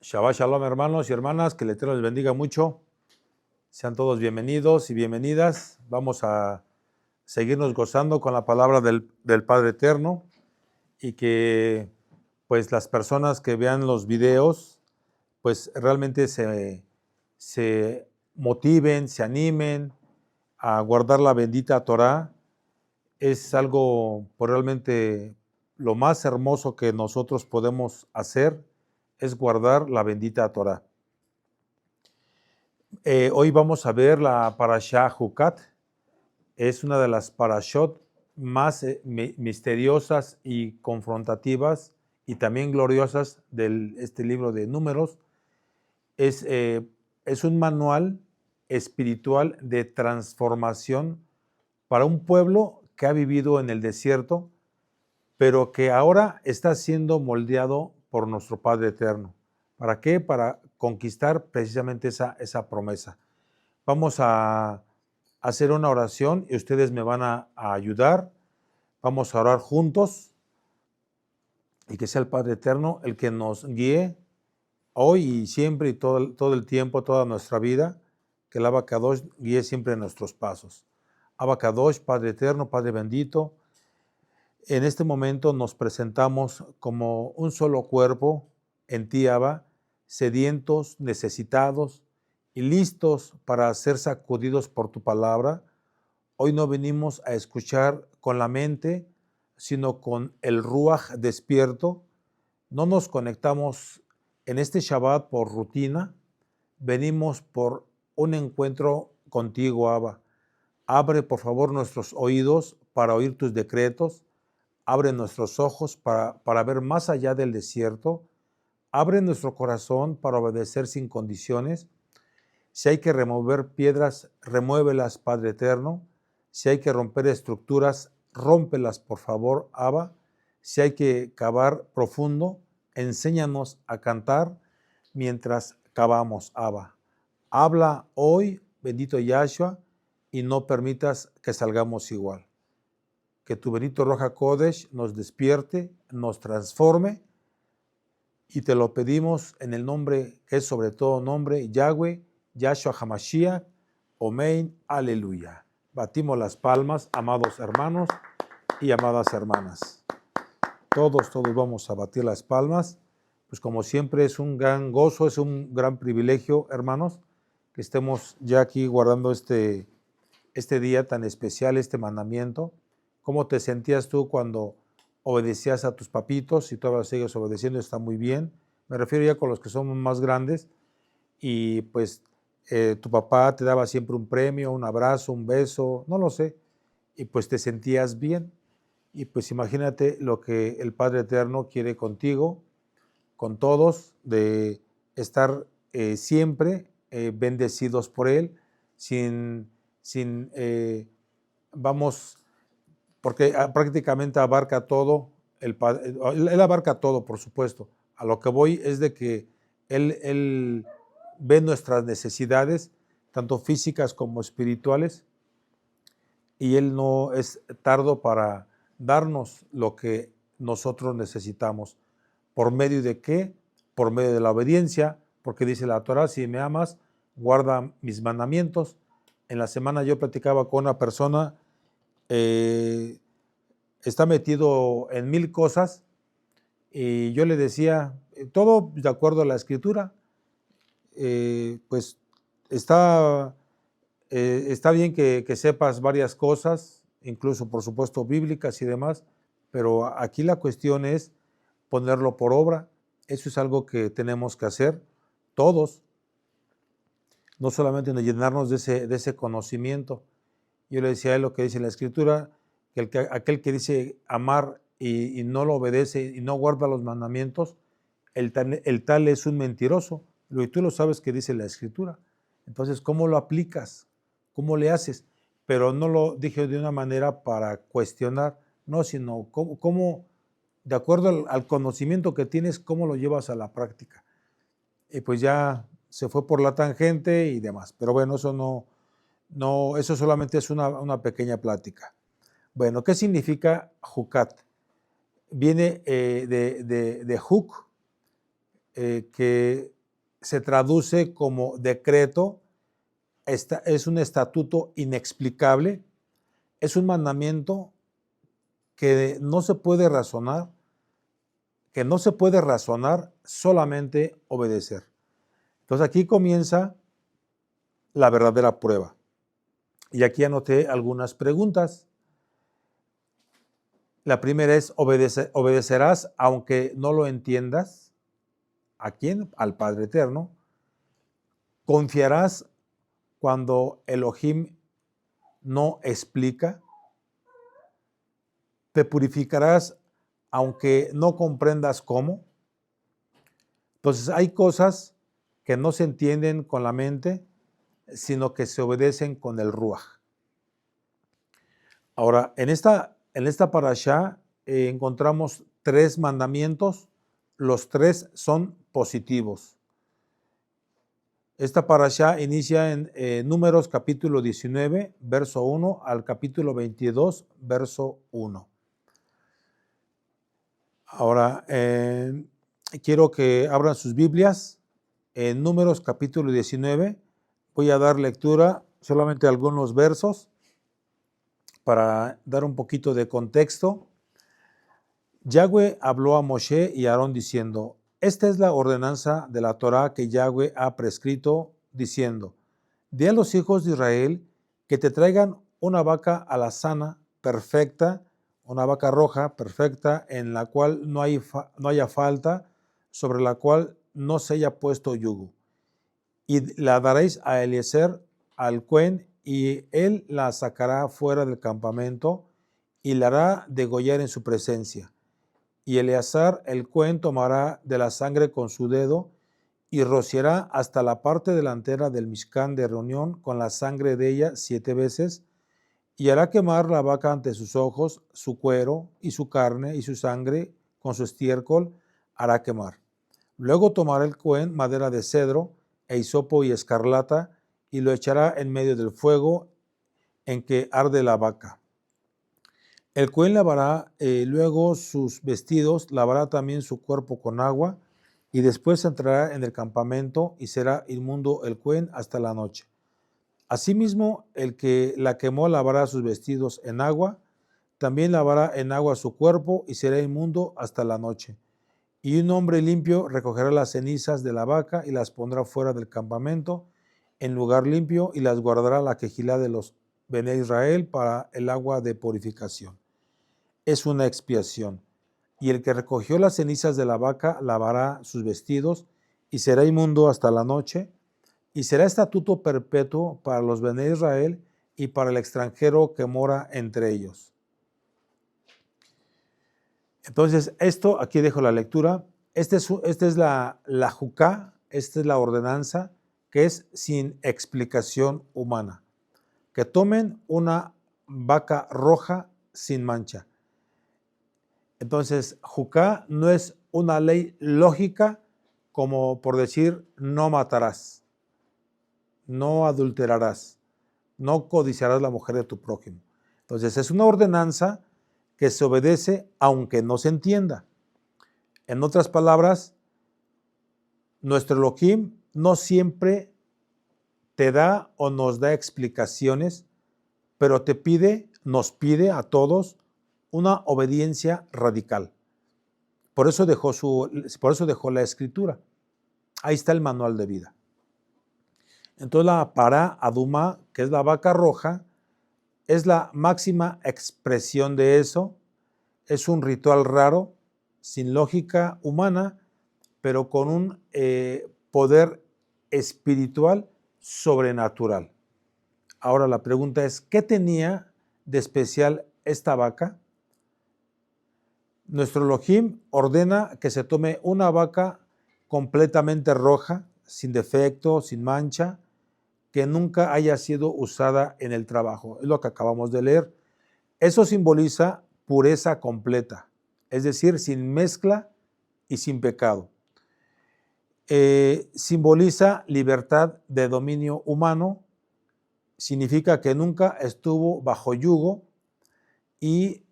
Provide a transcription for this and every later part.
Shabbat Shalom, hermanos y hermanas, que el Eterno les bendiga mucho. Sean todos bienvenidos y bienvenidas. Vamos a seguirnos gozando con la palabra del Padre Eterno y que pues las personas que vean los videos pues realmente se motiven, se animen a guardar la bendita Torah. Es algo pues, realmente lo más hermoso que nosotros podemos hacer es guardar la bendita Torah. Hoy vamos a ver la Parashá Jucat. Es una de las parashot más misteriosas y confrontativas y también gloriosas de este libro de Números. Es un manual espiritual de transformación para un pueblo que ha vivido en el desierto, pero que ahora está siendo moldeado por nuestro Padre Eterno. ¿Para qué? Para conquistar precisamente esa promesa. Vamos a hacer una oración y ustedes me van a ayudar. Vamos a orar juntos y que sea el Padre Eterno el que nos guíe hoy y siempre y todo el tiempo, toda nuestra vida, que el Abacadosh guíe siempre nuestros pasos. Abacadosh, Padre Eterno, Padre bendito, en este momento nos presentamos como un solo cuerpo en ti, Abba, sedientos, necesitados y listos para ser sacudidos por tu palabra. Hoy no venimos a escuchar con la mente, sino con el Ruach despierto. No nos conectamos en este Shabbat por rutina, venimos por un encuentro contigo, Abba. Abre, por favor, nuestros oídos para oír tus decretos. Abre nuestros ojos para ver más allá del desierto. Abre nuestro corazón para obedecer sin condiciones. Si hay que remover piedras, remuévelas, Padre Eterno. Si hay que romper estructuras, rómpelas, por favor, Abba. Si hay que cavar profundo, enséñanos a cantar mientras cavamos, Abba. Habla hoy, bendito Yahshua, y no permitas que salgamos igual. Que tu bendito Ruach HaKodesh nos despierte, nos transforme, y te lo pedimos en el nombre que es sobre todo nombre, Yahweh, Yahshua HaMashiach, Omein, aleluya. Batimos las palmas, amados hermanos y amadas hermanas. Todos vamos a batir las palmas, pues como siempre es un gran gozo, es un gran privilegio, hermanos, que estemos ya aquí guardando este día tan especial, este mandamiento. ¿Cómo te sentías tú cuando obedecías a tus papitos? Si todavía sigues obedeciendo, está muy bien. Me refiero ya con los que somos más grandes y pues tu papá te daba siempre un premio, un abrazo, un beso, no lo sé, y pues te sentías bien. Y pues imagínate lo que el Padre Eterno quiere contigo, con todos, de estar siempre bendecidos por Él, vamos, porque prácticamente abarca todo, él abarca todo, por supuesto. A lo que voy es de que él ve nuestras necesidades, tanto físicas como espirituales, y Él no es tardo para darnos lo que nosotros necesitamos. ¿Por medio de qué? Por medio de la obediencia, porque dice la Torah, si me amas, guarda mis mandamientos. En la semana yo platicaba con una persona, está metido en 1000 cosas, y yo le decía, todo de acuerdo a la Escritura, pues está bien que sepas varias cosas, incluso por supuesto bíblicas y demás, pero aquí la cuestión es ponerlo por obra. Eso es algo que tenemos que hacer todos, no solamente llenarnos de ese conocimiento. Yo le decía a él lo que dice la Escritura, que aquel que dice amar y no lo obedece y no guarda los mandamientos, el tal es un mentiroso. Y tú lo sabes que dice la Escritura. Entonces, ¿cómo lo aplicas? ¿Cómo le haces? Pero no lo dije de una manera para cuestionar, no, sino cómo de acuerdo al conocimiento que tienes, cómo lo llevas a la práctica. Y pues ya se fue por la tangente y demás. Pero bueno, eso solamente es una pequeña plática. Bueno, ¿qué significa Jucat? Viene de Juk, que se traduce como decreto, es un estatuto inexplicable, es un mandamiento que no se puede razonar, solamente obedecer. Entonces aquí comienza la verdadera prueba. Y aquí anoté algunas preguntas. La primera es, ¿obedecerás aunque no lo entiendas? ¿A quién? Al Padre Eterno. ¿Confiarás cuando Elohim no explica? ¿Te purificarás aunque no comprendas cómo? Entonces hay cosas que no se entienden con la mente, sino que se obedecen con el Ruach. Ahora, en esta parashá encontramos 3 mandamientos, los 3 son positivos. Esta parashá inicia en Números capítulo 19, verso 1 al capítulo 22, verso 1. Ahora, quiero que abran sus Biblias en Números capítulo 19. Voy a dar lectura solamente a algunos versos para dar un poquito de contexto. Yahweh habló a Moshe y a Aarón diciendo: esta es la ordenanza de la Torá que Yahweh ha prescrito, diciendo: di a los hijos de Israel que te traigan una vaca alazana perfecta, una vaca roja perfecta, en la cual no haya falta, sobre la cual no se haya puesto yugo. Y la daréis a Eliezer, al Cohen, y él la sacará fuera del campamento y la hará degollar en su presencia. Y Eleazar, el Cohen, tomará de la sangre con su dedo y rociará hasta la parte delantera del Mishkan de reunión con la sangre de ella 7 veces, y hará quemar la vaca ante sus ojos, su cuero y su carne y su sangre con su estiércol hará quemar. Luego tomará el Cohen madera de cedro, e hisopo y escarlata, y lo echará en medio del fuego en que arde la vaca. El Cohen lavará luego sus vestidos, lavará también su cuerpo con agua, y después entrará en el campamento y será inmundo el Cohen hasta la noche. Asimismo, el que la quemó lavará sus vestidos en agua, también lavará en agua su cuerpo y será inmundo hasta la noche. Y un hombre limpio recogerá las cenizas de la vaca y las pondrá fuera del campamento en lugar limpio y las guardará la quejilá de los Bené Israel para el agua de purificación. Es una expiación. Y el que recogió las cenizas de la vaca lavará sus vestidos y será inmundo hasta la noche, y será estatuto perpetuo para los Bené Israel y para el extranjero que mora entre ellos. Entonces, esto, aquí dejo la lectura. Esta es la juká, esta es la ordenanza que es sin explicación humana. Que tomen una vaca roja sin mancha. Entonces, juká no es una ley lógica como por decir no matarás, no adulterarás, no codiciarás la mujer de tu prójimo. Entonces, es una ordenanza que se obedece aunque no se entienda. En otras palabras, nuestro Elohim no siempre te da o nos da explicaciones, pero nos pide a todos una obediencia radical. Por eso dejó la escritura. Ahí está el manual de vida. Entonces la pará adumá, que es la vaca roja, es la máxima expresión de eso. Es un ritual raro, sin lógica humana, pero con un poder espiritual sobrenatural. Ahora la pregunta es, ¿qué tenía de especial esta vaca? Nuestro Elohim ordena que se tome una vaca completamente roja, sin defecto, sin mancha, que nunca haya sido usada en el trabajo. Es lo que acabamos de leer. Eso simboliza pureza completa, es decir, sin mezcla y sin pecado. Simboliza libertad de dominio humano, significa que nunca estuvo bajo yugo, y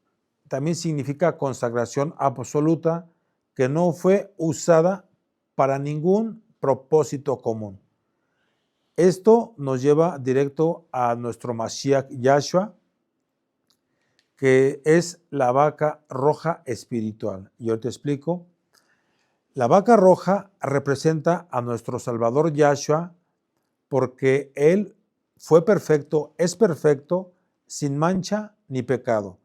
también significa consagración absoluta, que no fue usada para ningún propósito común. Esto nos lleva directo a nuestro Mashiach Yahshua, que es la vaca roja espiritual. Yo te explico. La vaca roja representa a nuestro Salvador Yahshua porque Él fue perfecto, es perfecto, sin mancha ni pecado.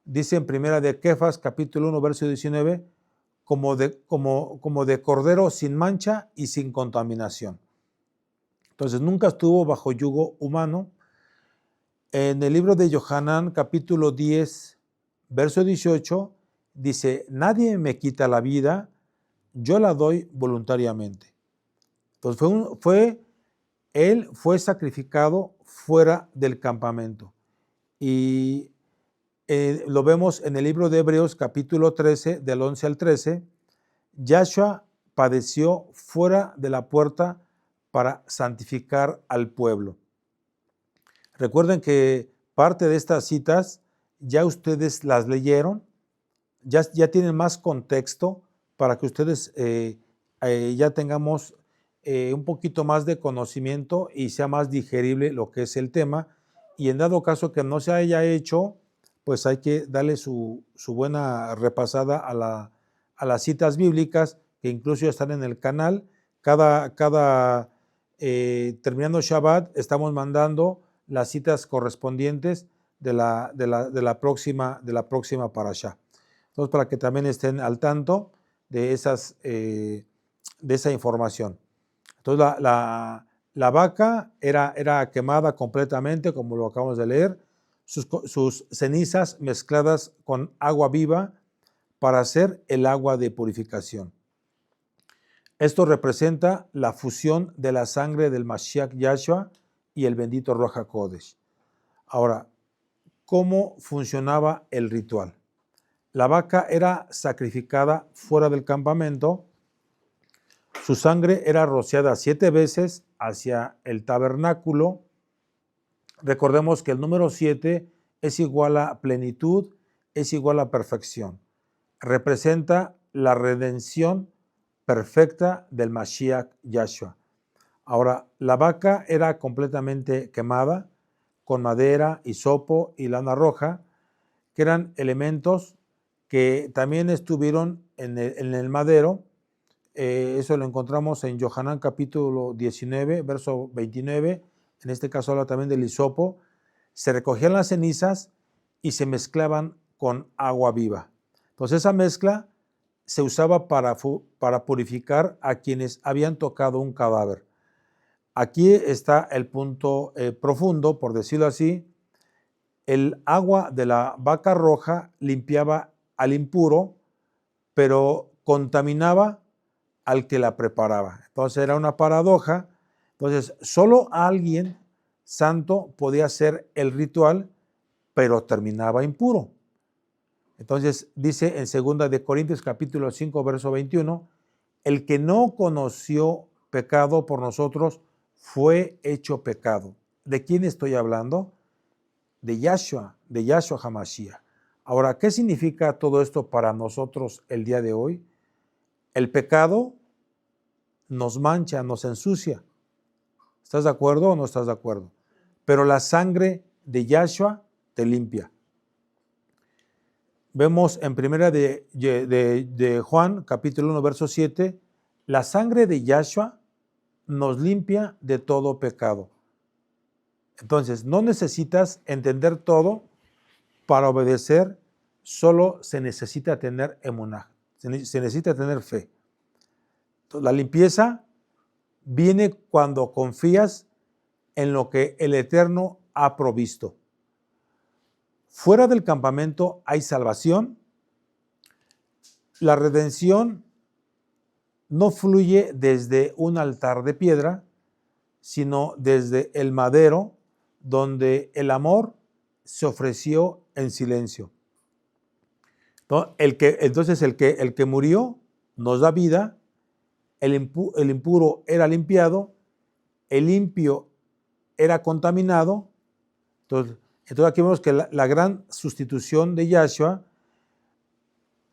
Dice en primera de Kefas, capítulo 1, verso 19, como de cordero sin mancha y sin contaminación. Entonces nunca estuvo bajo yugo humano. En el libro de Yohanan, capítulo 10, verso 18, dice, nadie me quita la vida, yo la doy voluntariamente. Entonces él fue sacrificado fuera del campamento. Y lo vemos en el libro de Hebreos, capítulo 13, del 11 al 13. Yahshua padeció fuera de la puerta para santificar al pueblo. Recuerden que parte de estas citas ya ustedes las leyeron, ya tienen más contexto para que ustedes ya tengamos un poquito más de conocimiento y sea más digerible lo que es el tema. Y en dado caso que no se haya hecho, pues hay que darle su buena repasada a las citas bíblicas, que incluso ya están en el canal. Terminando Shabbat, estamos mandando las citas correspondientes de la próxima parashá. Entonces, para que también estén al tanto de esa información. Entonces, la vaca era quemada completamente, como lo acabamos de leer, sus cenizas mezcladas con agua viva para hacer el agua de purificación. Esto representa la fusión de la sangre del Mashiach Yahshua y el bendito Ruach HaKodesh. Ahora, ¿cómo funcionaba el ritual? La vaca era sacrificada fuera del campamento, su sangre era rociada 7 veces hacia el tabernáculo. Recordemos que el número 7 es igual a plenitud, es igual a perfección. Representa la redención perfecta del Mashiach Yahshua. Ahora, la vaca era completamente quemada con madera, hisopo y lana roja, que eran elementos que también estuvieron en el madero. Eso lo encontramos en Yohanan capítulo 19, verso 29. En este caso habla también del hisopo. Se recogían las cenizas y se mezclaban con agua viva. Entonces esa mezcla se usaba para purificar a quienes habían tocado un cadáver. Aquí está el punto profundo, por decirlo así. El agua de la vaca roja limpiaba al impuro, pero contaminaba al que la preparaba. Entonces era una paradoja. Entonces solo alguien santo podía hacer el ritual, pero terminaba impuro. Entonces dice en 2 de Corintios capítulo 5 verso 21, el que no conoció pecado por nosotros fue hecho pecado. ¿De quién estoy hablando? De Yahshua HaMashiach. Ahora, ¿qué significa todo esto para nosotros el día de hoy? El pecado nos mancha, nos ensucia. ¿Estás de acuerdo o no estás de acuerdo? Pero la sangre de Yahshua te limpia. Vemos en primera de Juan, capítulo 1, verso 7, la sangre de Yahshua nos limpia de todo pecado. Entonces, no necesitas entender todo para obedecer, solo se necesita tener emuná, se necesita tener fe. Entonces, la limpieza viene cuando confías en lo que el Eterno ha provisto. Fuera del campamento hay salvación. La redención no fluye desde un altar de piedra, sino desde el madero, donde el amor se ofreció en silencio. Entonces el que murió nos da vida, el impuro era limpiado, el limpio era contaminado. Entonces aquí vemos que la gran sustitución de Yahshua,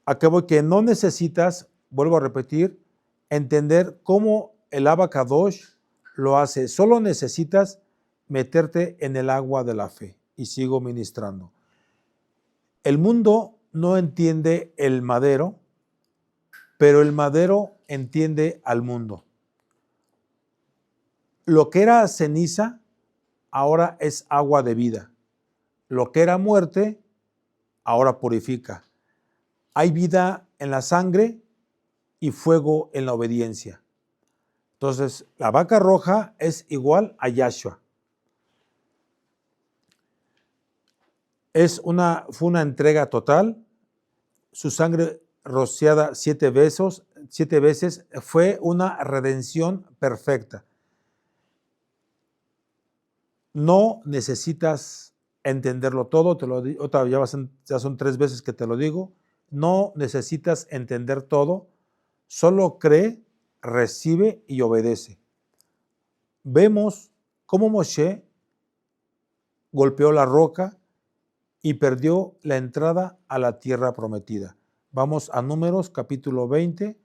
acabo que no necesitas, vuelvo a repetir, entender cómo el Abacadosh lo hace. Solo necesitas meterte en el agua de la fe. Y sigo ministrando. El mundo no entiende el madero, pero el madero entiende al mundo. Lo que era ceniza, ahora es agua de vida. Lo que era muerte, ahora purifica. Hay vida en la sangre y fuego en la obediencia. Entonces, la vaca roja es igual a Yahshua. Fue una entrega total. Su sangre rociada 7 veces fue una redención perfecta. No necesitas entenderlo todo, te lo digo, ya son 3 veces que te lo digo. No necesitas entender todo, solo cree, recibe y obedece. Vemos cómo Moshe golpeó la roca y perdió la entrada a la tierra prometida. Vamos a Números, capítulo 20.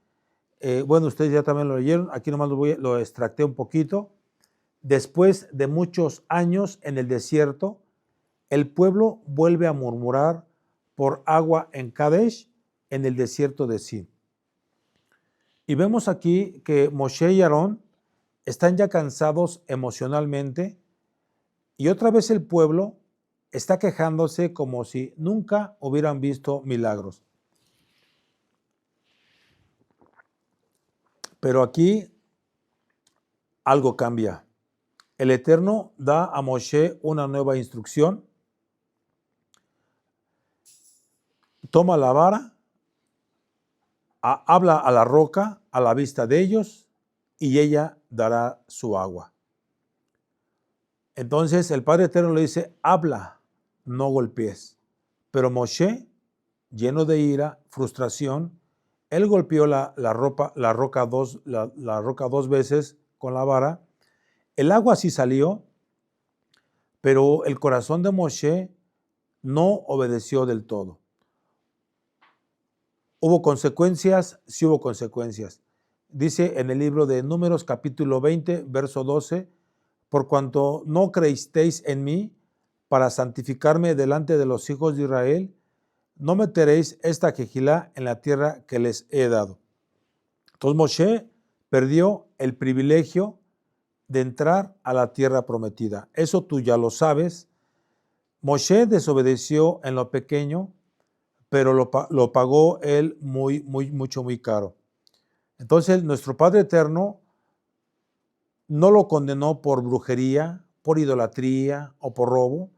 Bueno, ustedes ya también lo leyeron, aquí nomás lo extracté un poquito. Después de muchos años en el desierto, el pueblo vuelve a murmurar por agua en Kadesh, en el desierto de Sin. Y vemos aquí que Moshe y Aarón están ya cansados emocionalmente y otra vez el pueblo está quejándose como si nunca hubieran visto milagros. Pero aquí algo cambia. El Eterno da a Moshe una nueva instrucción. Toma la vara, habla a la roca a la vista de ellos y ella dará su agua. Entonces el Padre Eterno le dice, habla, no golpees. Pero Moshe, lleno de ira, frustración, él golpeó la roca 2 veces con la vara. El agua sí salió, pero el corazón de Moshe no obedeció del todo. ¿Hubo consecuencias? Sí hubo consecuencias. Dice en el libro de Números, capítulo 20, verso 12, por cuanto no creísteis en mí para santificarme delante de los hijos de Israel, no meteréis esta quejilá en la tierra que les he dado. Entonces Moshe perdió el privilegio de entrar a la tierra prometida. Eso tú ya lo sabes. Moshe desobedeció en lo pequeño, pero lo pagó él muy caro. Entonces nuestro Padre Eterno no lo condenó por brujería, por idolatría o por robo,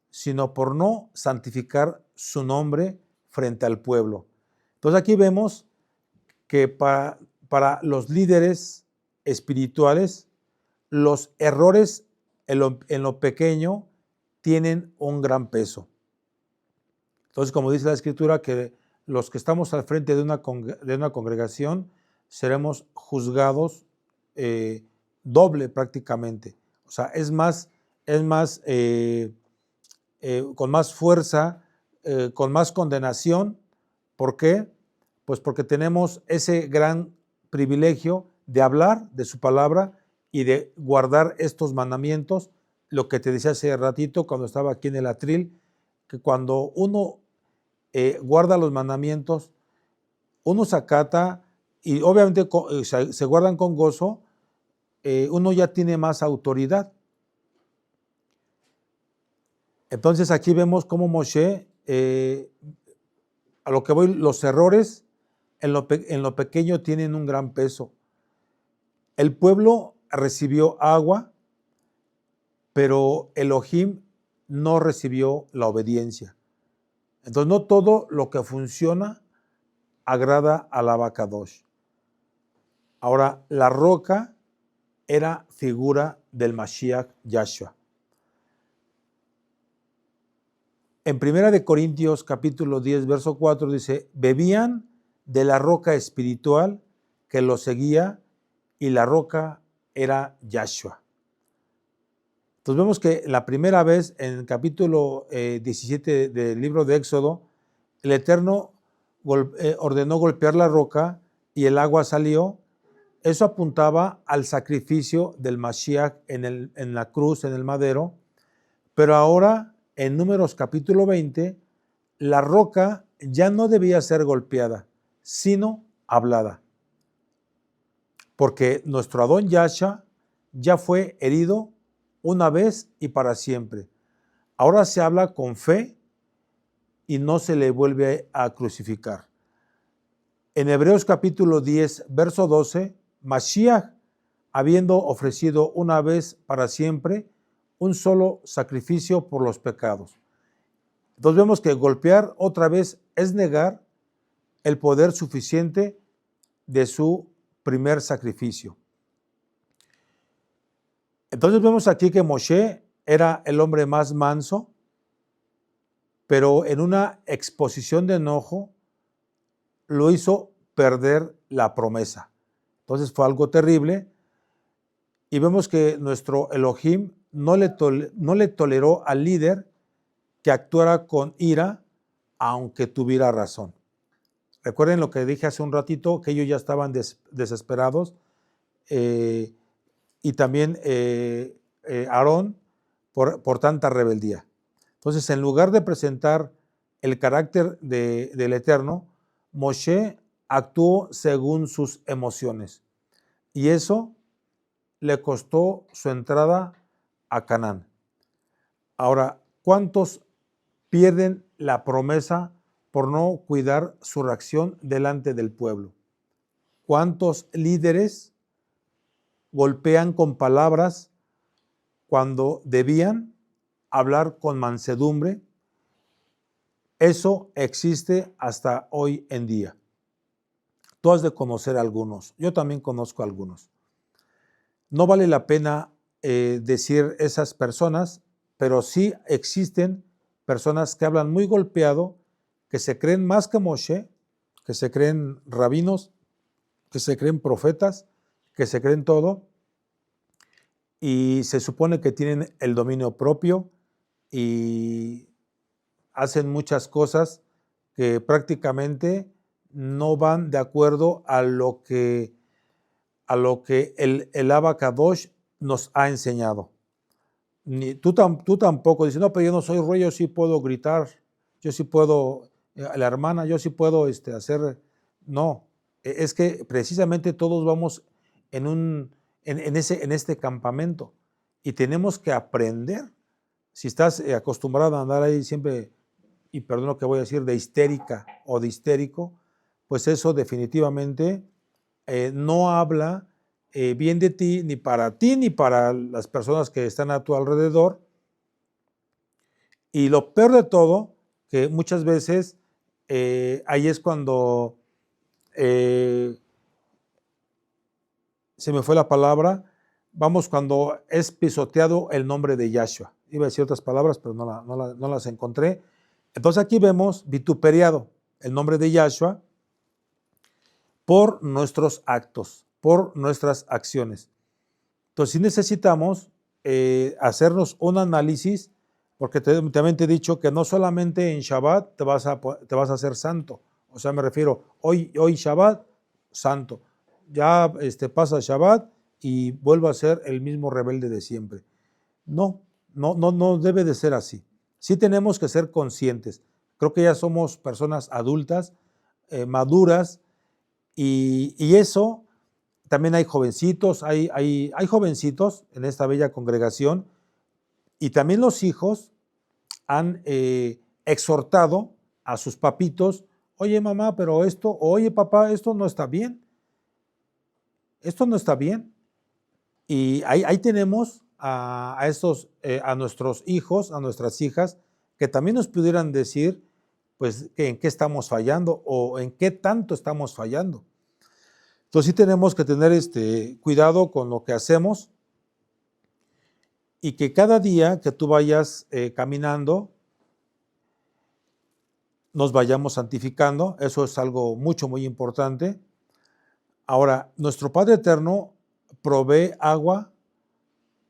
sino por no santificar su nombre frente al pueblo. Entonces aquí vemos que para los líderes espirituales, los errores en lo pequeño tienen un gran peso. Entonces, como dice la Escritura, que los que estamos al frente de una congregación seremos juzgados doble prácticamente. O sea, es más con más fuerza, con más condenación. ¿Por qué? Pues porque tenemos ese gran privilegio de hablar de su palabra y de guardar estos mandamientos. Lo que te decía hace ratito cuando estaba aquí en el atril, que cuando uno guarda los mandamientos, uno se acata y obviamente se guardan con gozo, uno ya tiene más autoridad. Entonces aquí vemos cómo Moshe, a lo que voy, los errores en lo pequeño tienen un gran peso. El pueblo recibió agua, pero Elohim no recibió la obediencia. Entonces no todo lo que funciona agrada al Abacadosh. Ahora, la roca era figura del Mashiach Yahshua. En 1 Corintios capítulo 10, verso 4 dice, bebían de la roca espiritual que los seguía y la roca era Yahshua. Entonces vemos que la primera vez en el capítulo 17 del libro de Éxodo, el Eterno ordenó golpear la roca y el agua salió. Eso apuntaba al sacrificio del Mashiach en la cruz, en el madero, pero ahora en Números capítulo 20, la roca ya no debía ser golpeada, sino hablada, porque nuestro Adón Yahshua ya fue herido una vez y para siempre. Ahora se habla con fe y no se le vuelve a crucificar. En Hebreos capítulo 10, verso 12, Mashiach, habiendo ofrecido una vez para siempre un solo sacrificio por los pecados. Entonces vemos que golpear otra vez es negar el poder suficiente de su primer sacrificio. Entonces vemos aquí que Moshe era el hombre más manso, pero en una exposición de enojo lo hizo perder la promesa. Entonces fue algo terrible y vemos que nuestro Elohim no le toleró al líder que actuara con ira, aunque tuviera razón. Recuerden lo que dije hace un ratito, que ellos ya estaban desesperados, y también Aarón por tanta rebeldía. Entonces, en lugar de presentar el carácter del Eterno, Moshe actuó según sus emociones, y eso le costó su entrada a Canaán. Ahora, ¿cuántos pierden la promesa por no cuidar su reacción delante del pueblo? ¿Cuántos líderes golpean con palabras cuando debían hablar con mansedumbre? Eso existe hasta hoy en día. Tú has de conocer a algunos, yo también conozco a algunos. No vale la pena decir esas personas, pero sí existen personas que hablan muy golpeado, que se creen más que Moshe, que se creen rabinos, que se creen profetas, que se creen todo, y se supone que tienen el dominio propio y hacen muchas cosas que prácticamente no van de acuerdo a lo que el Abacadosh nos ha enseñado. Ni, tú tampoco dices, no, pero yo no soy rey, yo sí puedo gritar, yo sí puedo, la hermana, yo sí puedo hacer. No, es que precisamente todos vamos en este campamento y tenemos que aprender. Si estás acostumbrado a andar ahí siempre, y perdón lo que voy a decir, de histérica o de histérico, pues eso definitivamente no habla bien de ti, ni para las personas que están a tu alrededor. Y lo peor de todo, que muchas veces ahí es cuando se me fue la palabra, cuando es pisoteado el nombre de Yahshua. Iba a decir otras palabras, pero no las encontré. Entonces aquí vemos vituperiado el nombre de Yahshua por nuestros actos, por nuestras acciones. Entonces sí necesitamos hacernos un análisis, porque también te he dicho que no solamente en Shabbat te vas a hacer santo. O sea, me refiero, hoy Shabbat, santo. Ya pasa Shabbat y vuelvo a ser el mismo rebelde de siempre. No debe de ser así. Sí tenemos que ser conscientes. Creo que ya somos personas adultas, maduras, y eso, también hay jovencitos, hay jovencitos en esta bella congregación, y también los hijos han exhortado a sus papitos, oye mamá, pero esto, oye papá, esto no está bien, esto no está bien. Y ahí tenemos a nuestros hijos, a nuestras hijas, que también nos pudieran decir, pues, en qué estamos fallando o en qué tanto estamos fallando. Entonces sí tenemos que tener cuidado con lo que hacemos, y que cada día que tú vayas caminando, nos vayamos santificando. Eso es algo muy importante. Ahora, nuestro Padre Eterno provee agua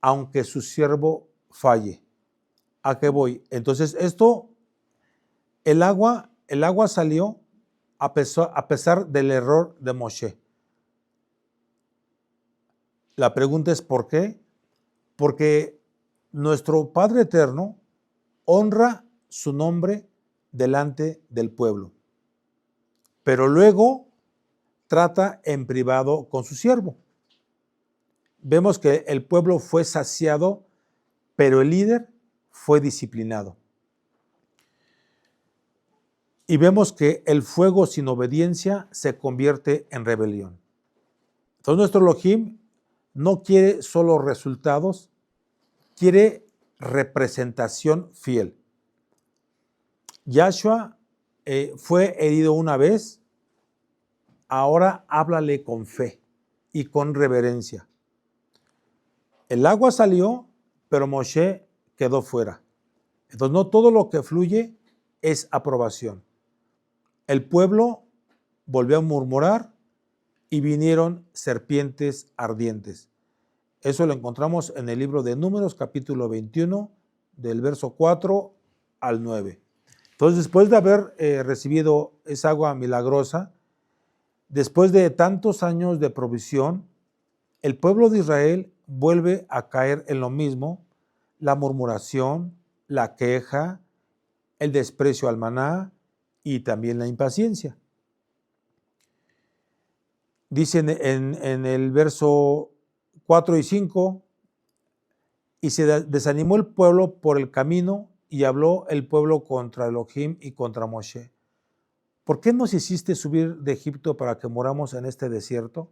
aunque su siervo falle. ¿A qué voy? Entonces el agua salió a pesar del error de Moshe. La pregunta es ¿por qué? Porque nuestro Padre Eterno honra su nombre delante del pueblo, pero luego trata en privado con su siervo. Vemos que el pueblo fue saciado, pero el líder fue disciplinado. Y vemos que el fuego sin obediencia se convierte en rebelión. Entonces nuestro Elohim no quiere solo resultados, quiere representación fiel. Yahshua fue herido una vez, ahora háblale con fe y con reverencia. El agua salió, pero Moshe quedó fuera. Entonces no todo lo que fluye es aprobación. El pueblo volvió a murmurar y vinieron serpientes ardientes. Eso lo encontramos en el libro de Números, capítulo 21, del verso 4 al 9. Entonces, después de haber recibido esa agua milagrosa, después de tantos años de provisión, el pueblo de Israel vuelve a caer en lo mismo: la murmuración, la queja, el desprecio al maná y también la impaciencia. Dicen en el verso 4 y 5, y se desanimó el pueblo por el camino y habló el pueblo contra Elohim y contra Moshe. ¿Por qué nos hiciste subir de Egipto para que moramos en este desierto?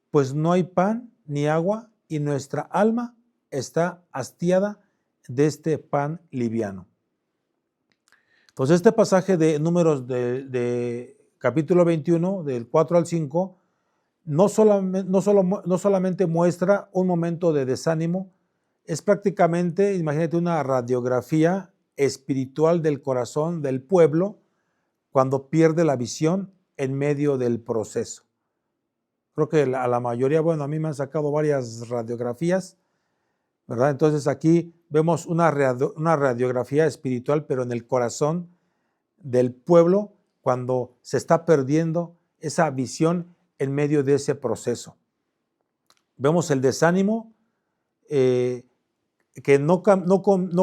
Pues no hay pan ni agua y nuestra alma está hastiada de este pan liviano. Entonces este pasaje de Números de capítulo 21, del 4 al 5, no solamente muestra un momento de desánimo, es prácticamente, imagínate, una radiografía espiritual del corazón del pueblo cuando pierde la visión en medio del proceso. Creo que a la mayoría, bueno, a mí me han sacado varias radiografías, ¿verdad? Entonces aquí vemos una radiografía espiritual, pero en el corazón del pueblo cuando se está perdiendo esa visión en medio de ese proceso. Vemos el desánimo que no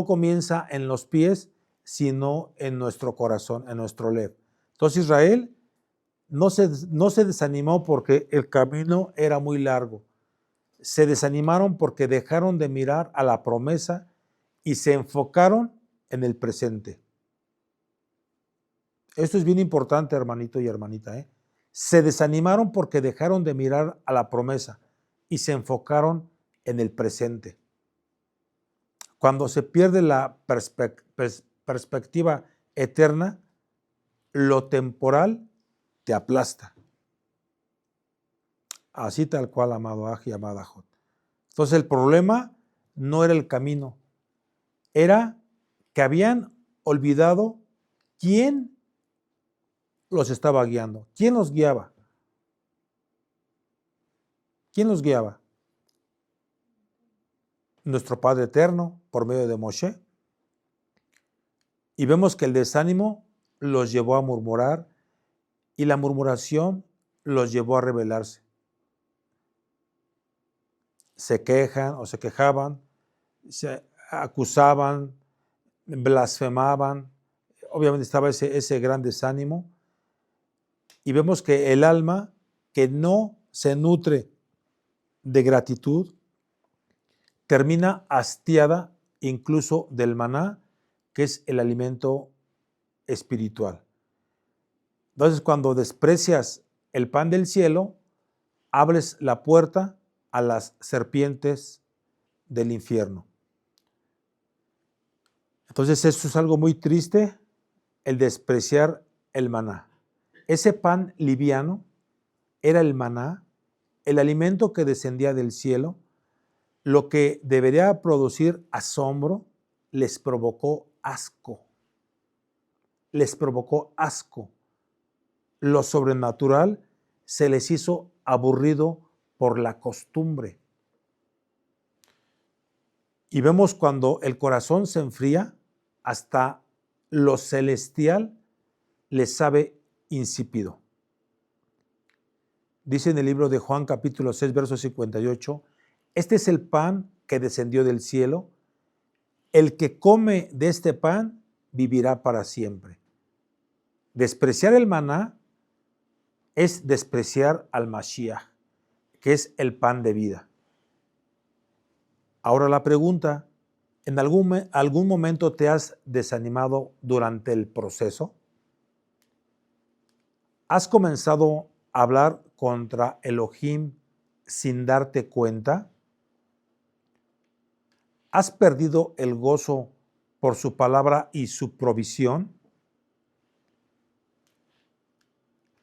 comienza en los pies, sino en nuestro corazón, en nuestro lev. Entonces Israel no se desanimó porque el camino era muy largo. Se desanimaron porque dejaron de mirar a la promesa y se enfocaron en el presente. Esto es bien importante, hermanito y hermanita. Se desanimaron porque dejaron de mirar a la promesa y se enfocaron en el presente. Cuando se pierde la perspectiva eterna, lo temporal te aplasta. Así tal cual, amado Aj y amada Jot. Entonces el problema no era el camino, era que habían olvidado quién los estaba guiando. ¿Quién los guiaba? ¿Quién los guiaba? Nuestro Padre Eterno, por medio de Moshe. Y vemos que el desánimo los llevó a murmurar y la murmuración los llevó a rebelarse. Se quejan o se quejaban, se acusaban, blasfemaban. Obviamente estaba ese gran desánimo. Y vemos que el alma que no se nutre de gratitud termina hastiada incluso del maná, que es el alimento espiritual. Entonces, cuando desprecias el pan del cielo, abres la puerta a las serpientes del infierno. Entonces, esto es algo muy triste, el despreciar el maná. Ese pan liviano era el maná, el alimento que descendía del cielo. Lo que debería producir asombro les provocó asco. Les provocó asco. Lo sobrenatural se les hizo aburrido por la costumbre. Y vemos cuando el corazón se enfría, hasta lo celestial les sabe insípido. Dice en el libro de Juan capítulo 6, verso 58, este es el pan que descendió del cielo. El que come de este pan vivirá para siempre. Despreciar el maná es despreciar al Mashiach, que es el pan de vida. Ahora la pregunta, ¿en algún momento te has desanimado durante el proceso? ¿Has comenzado a hablar contra Elohim sin darte cuenta? ¿Has perdido el gozo por su palabra y su provisión?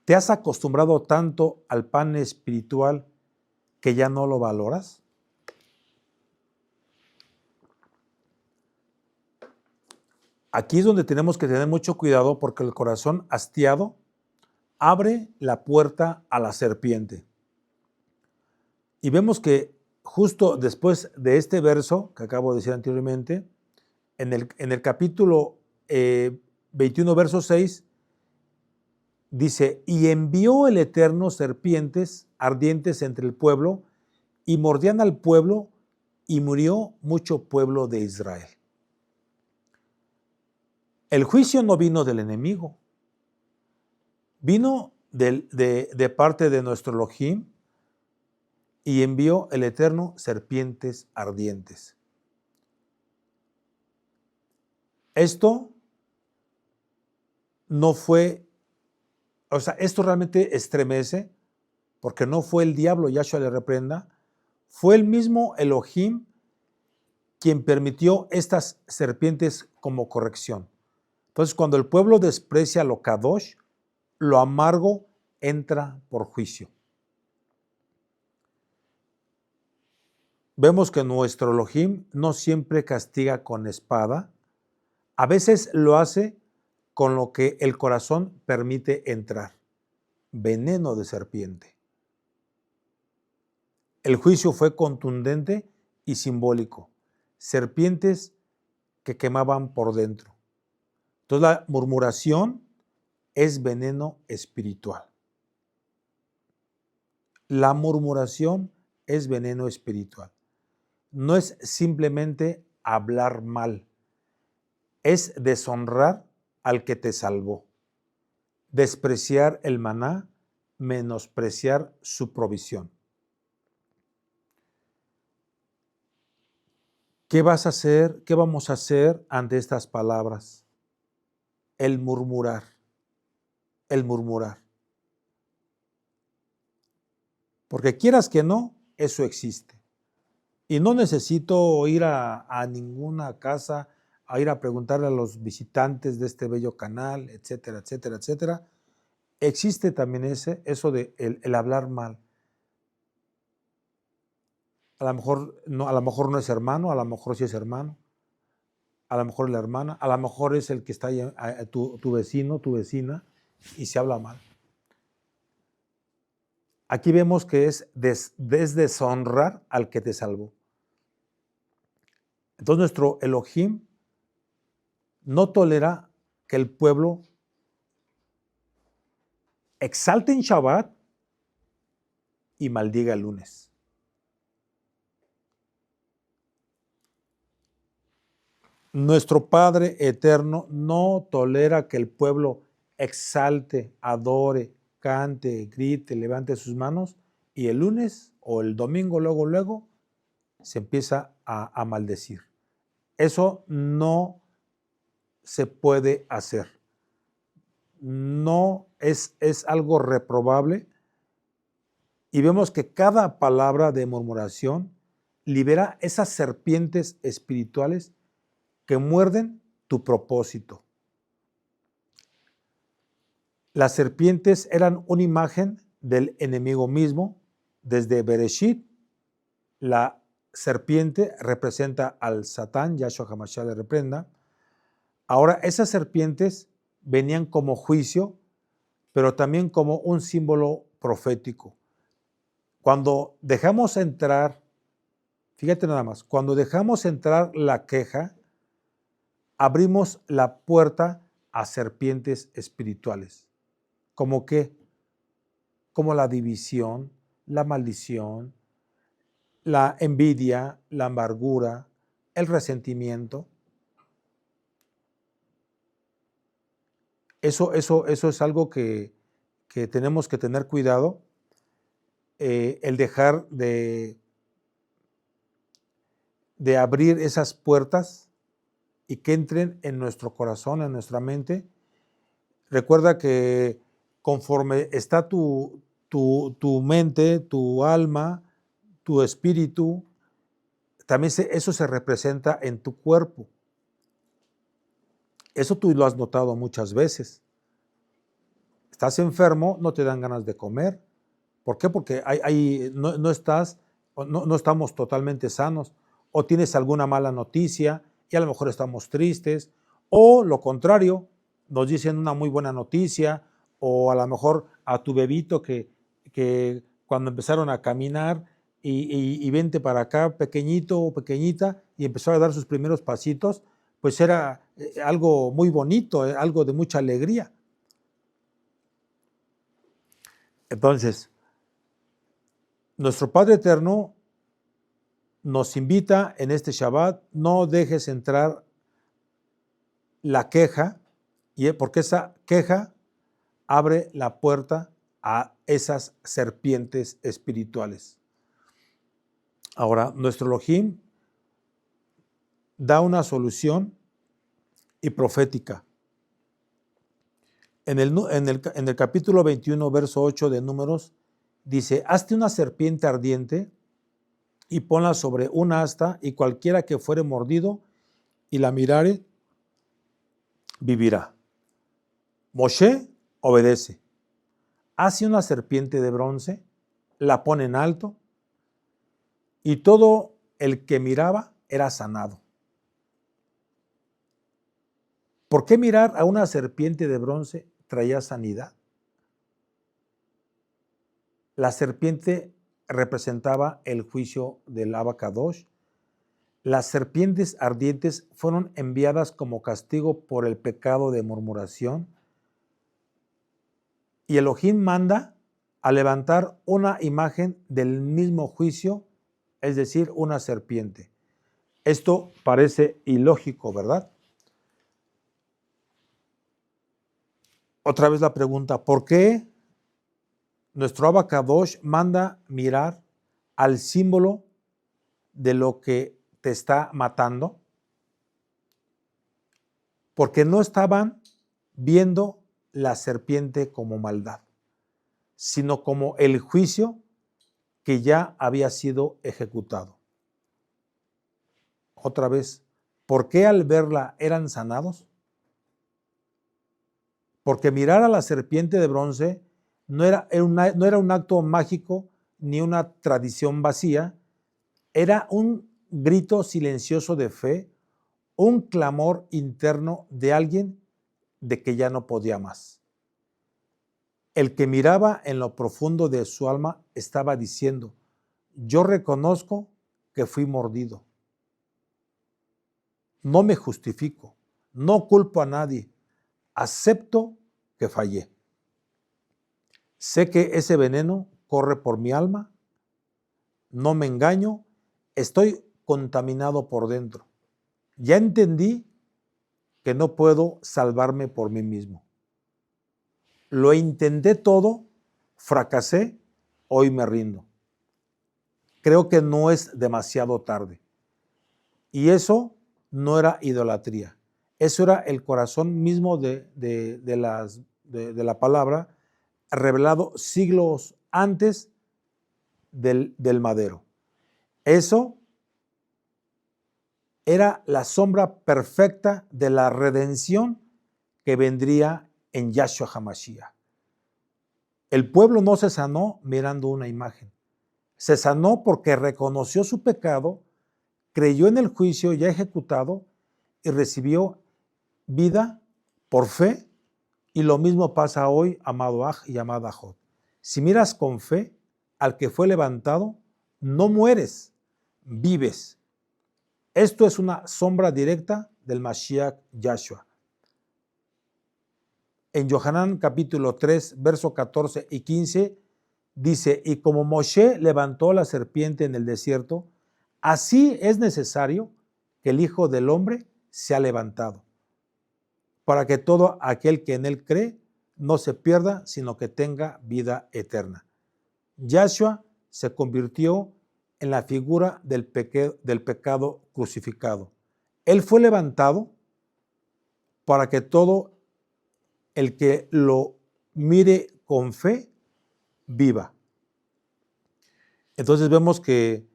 ¿Te has acostumbrado tanto al pan espiritual que ya no lo valoras? Aquí es donde tenemos que tener mucho cuidado porque el corazón hastiado abre la puerta a la serpiente. Y vemos que justo después de este verso que acabo de decir anteriormente, en el capítulo 21, verso 6, dice, y envió el Eterno serpientes ardientes entre el pueblo, y mordían al pueblo, y murió mucho pueblo de Israel. El juicio no vino del enemigo, vino de parte de nuestro Elohim, y envió el Eterno serpientes ardientes. Esto no fue, esto realmente estremece, porque no fue el diablo, Yahshua le reprenda, fue el mismo Elohim quien permitió estas serpientes como corrección. Entonces, cuando el pueblo desprecia lo kadosh, lo amargo entra por juicio. Vemos que nuestro Elohim no siempre castiga con espada, a veces lo hace con lo que el corazón permite entrar, veneno de serpiente. El juicio fue contundente y simbólico, serpientes que quemaban por dentro. Entonces la murmuración es veneno espiritual. La murmuración es veneno espiritual. No es simplemente hablar mal, es deshonrar al que te salvó, despreciar el maná, menospreciar su provisión. ¿Qué vas a hacer? ¿Qué vamos a hacer ante estas palabras? El murmurar, el murmurar. Porque quieras que no, eso existe. Y no necesito ir a ninguna casa a ir a preguntarle a los visitantes de este bello canal, etcétera, etcétera, etcétera. Existe también eso de el hablar mal. A lo mejor no es hermano, a lo mejor sí es hermano, a lo mejor es la hermana, a lo mejor es el que está ahí, tu vecino, tu vecina, y se habla mal. Aquí vemos que es deshonrar al que te salvó. Entonces nuestro Elohim no tolera que el pueblo exalte en Shabbat y maldiga el lunes. Nuestro Padre eterno no tolera que el pueblo exalte, adore, cante, grite, levante sus manos y el lunes o el domingo luego se empieza a maldecir. Eso no se puede hacer. No es algo reprobable y vemos que cada palabra de murmuración libera esas serpientes espirituales que muerden tu propósito. Las serpientes eran una imagen del enemigo mismo. Desde Bereshit, la serpiente representa al Satán, Yahshua HaMashiach le reprenda. Ahora, esas serpientes venían como juicio, pero también como un símbolo profético. Cuando dejamos entrar, fíjate nada más, cuando dejamos entrar la queja, abrimos la puerta a serpientes espirituales. ¿Cómo qué? como la división, la maldición, la envidia, la amargura, el resentimiento. Eso es algo que tenemos que tener cuidado, el dejar de abrir esas puertas y que entren en nuestro corazón, en nuestra mente. Recuerda que conforme está tu mente, tu alma, tu espíritu, también eso se representa en tu cuerpo. Eso tú lo has notado muchas veces. Estás enfermo, no te dan ganas de comer. ¿Por qué? Porque no estamos totalmente sanos. O tienes alguna mala noticia y a lo mejor estamos tristes. O lo contrario, nos dicen una muy buena noticia. O a lo mejor a tu bebito que cuando empezaron a caminar y vente para acá, pequeñito o pequeñita, y empezó a dar sus primeros pasitos, pues era algo muy bonito, algo de mucha alegría. Entonces, nuestro Padre Eterno nos invita en este Shabbat, no dejes entrar la queja, porque esa queja abre la puerta a esas serpientes espirituales. Ahora, nuestro Elohim da una solución y profética. En el capítulo 21, verso 8 de Números, dice, hazte una serpiente ardiente y ponla sobre una asta, y cualquiera que fuere mordido y la mirare, vivirá. Moshe obedece. Hace una serpiente de bronce, la pone en alto, y todo el que miraba era sanado. ¿Por qué mirar a una serpiente de bronce traía sanidad? La serpiente representaba el juicio del Abacadosh. Las serpientes ardientes fueron enviadas como castigo por el pecado de murmuración. Y Elohim manda a levantar una imagen del mismo juicio, es decir, una serpiente. Esto parece ilógico, ¿verdad? Otra vez la pregunta, ¿por qué nuestro Abacadosh manda mirar al símbolo de lo que te está matando? Porque no estaban viendo la serpiente como maldad, sino como el juicio que ya había sido ejecutado. Otra vez, ¿por qué al verla eran sanados? Porque mirar a la serpiente de bronce no era un acto mágico ni una tradición vacía, era un grito silencioso de fe, un clamor interno de alguien de que ya no podía más. El que miraba en lo profundo de su alma estaba diciendo, yo reconozco que fui mordido. No me justifico, no culpo a nadie, acepto que fallé. Sé que ese veneno corre por mi alma, no me engaño, estoy contaminado por dentro. Ya entendí que no puedo salvarme por mí mismo. Lo intenté todo, fracasé, hoy me rindo. Creo que no es demasiado tarde. Y eso no era idolatría. Eso era el corazón mismo de la palabra, revelado siglos antes del madero. Eso era la sombra perfecta de la redención que vendría en Yahshua HaMashiach. El pueblo no se sanó mirando una imagen. Se sanó porque reconoció su pecado, creyó en el juicio ya ejecutado y recibió vida por fe. Y lo mismo pasa hoy, amado Aj y amada Jod. Si miras con fe al que fue levantado, no mueres, vives. Esto es una sombra directa del Mashiach Yahshua. En Yohanan capítulo 3, verso 14 y 15, Dice, y como Moshe levantó la serpiente en el desierto, así es necesario que el Hijo del Hombre sea levantado, para que todo aquel que en él cree no se pierda, sino que tenga vida eterna. Yahshua se convirtió en la figura del pecado crucificado. Él fue levantado para que todo el que lo mire con fe viva. Entonces vemos que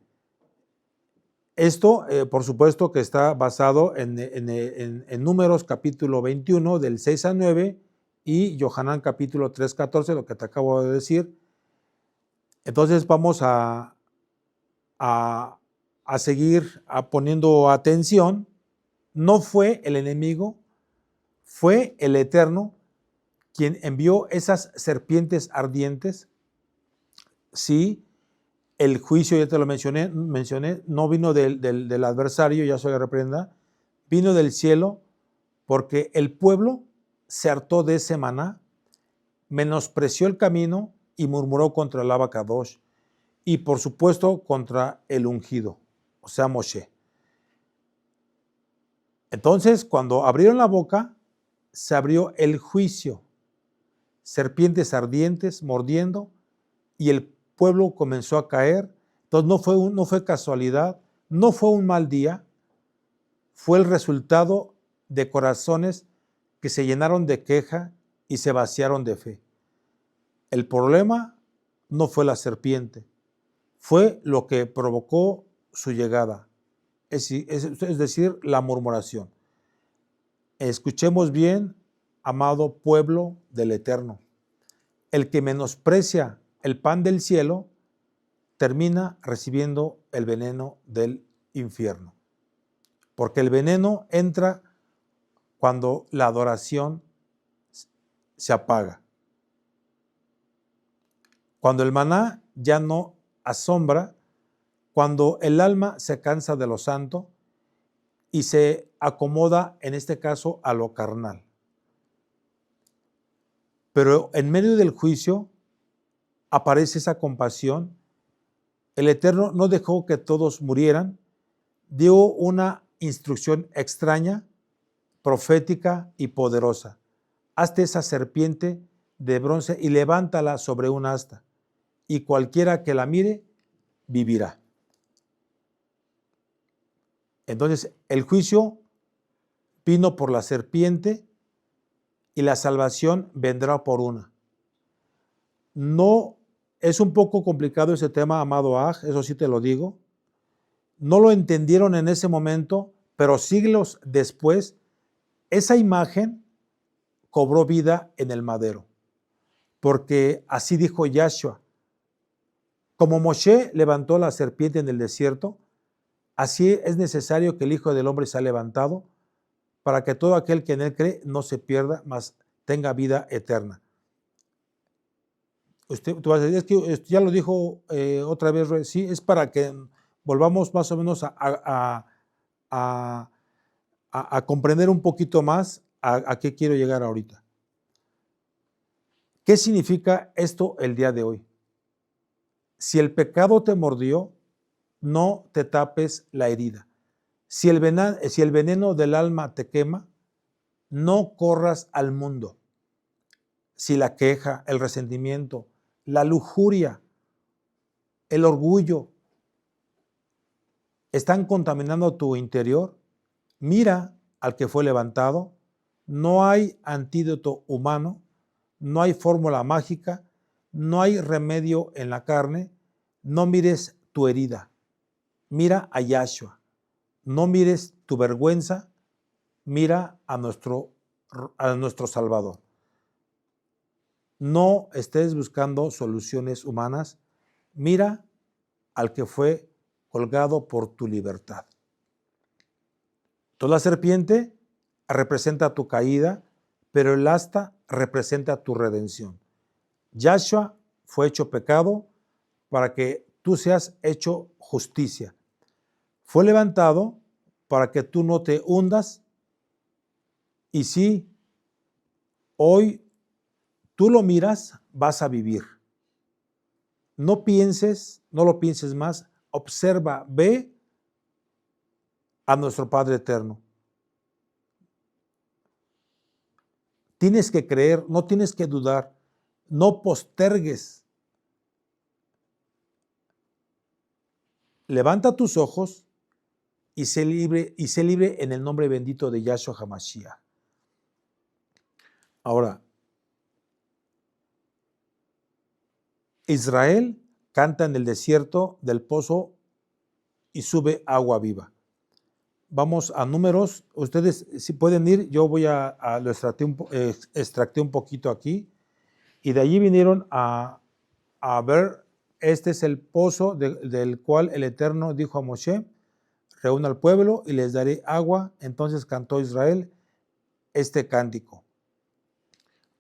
esto, por supuesto, que está basado en Números capítulo 21, del 6 al 9, y Yohanan capítulo 3, 14, lo que te acabo de decir. Entonces vamos a seguir poniendo atención. No fue el enemigo, fue el Eterno quien envió esas serpientes ardientes. Sí, el juicio, ya te lo mencioné, no vino del adversario, ya se le reprenda, vino del cielo, porque el pueblo se hartó de ese maná, menospreció el camino y murmuró contra el Abacadosh, y por supuesto contra el ungido, o sea, Moshe. Entonces, cuando abrieron la boca, se abrió el juicio, serpientes ardientes mordiendo, y el pueblo comenzó a caer. Entonces no fue casualidad, no fue un mal día, fue el resultado de corazones que se llenaron de queja y se vaciaron de fe. El problema no fue la serpiente, fue lo que provocó su llegada, es decir, la murmuración. Escuchemos bien, amado pueblo del Eterno. El que menosprecia el pan del cielo termina recibiendo el veneno del infierno. Porque el veneno entra cuando la adoración se apaga. Cuando el maná ya no asombra, cuando el alma se cansa de lo santo y se acomoda, en este caso, a lo carnal. Pero en medio del juicio aparece esa compasión. El Eterno no dejó que todos murieran, dio una instrucción extraña, profética y poderosa. Hazte esa serpiente de bronce y levántala sobre un asta, y cualquiera que la mire vivirá. Entonces, el juicio vino por la serpiente y la salvación vendrá por una. No, es un poco complicado ese tema, amado Aj, eso sí te lo digo. No lo entendieron en ese momento, pero siglos después, esa imagen cobró vida en el madero. Porque así dijo Yahshua: como Moshe levantó la serpiente en el desierto, así es necesario que el Hijo del Hombre sea levantado, para que todo aquel que en él cree no se pierda, mas tenga vida eterna. Tú vas a decir, es que ya lo dijo otra vez, sí, es para que volvamos más o menos a comprender un poquito más a qué quiero llegar ahorita. ¿Qué significa esto el día de hoy? Si el pecado te mordió, no te tapes la herida. Si el veneno del alma te quema, no corras al mundo. Si la queja, el resentimiento, la lujuria, el orgullo están contaminando tu interior, mira al que fue levantado. No hay antídoto humano, no hay fórmula mágica, no hay remedio en la carne. No mires tu herida, mira a Yahshua. No mires tu vergüenza, mira a nuestro Salvador. No estés buscando soluciones humanas, mira al que fue colgado por tu libertad. Entonces la serpiente representa tu caída, pero el asta representa tu redención. Yahshua fue hecho pecado para que tú seas hecho justicia. Fue levantado para que tú no te hundas, y si hoy tú lo miras, vas a vivir. No pienses, no lo pienses más, observa, ve a nuestro Padre eterno. Tienes que creer, no tienes que dudar, no postergues. Levanta tus ojos y sé libre en el nombre bendito de Yahshua HaMashiach. Ahora, Israel canta en el desierto del pozo y sube agua viva. Vamos a Números. Ustedes si pueden ir, yo voy lo extracté un poquito aquí. Y de allí vinieron a ver, este es el pozo del cual el Eterno dijo a Moshe, reúna al pueblo y les daré agua. Entonces cantó Israel este cántico.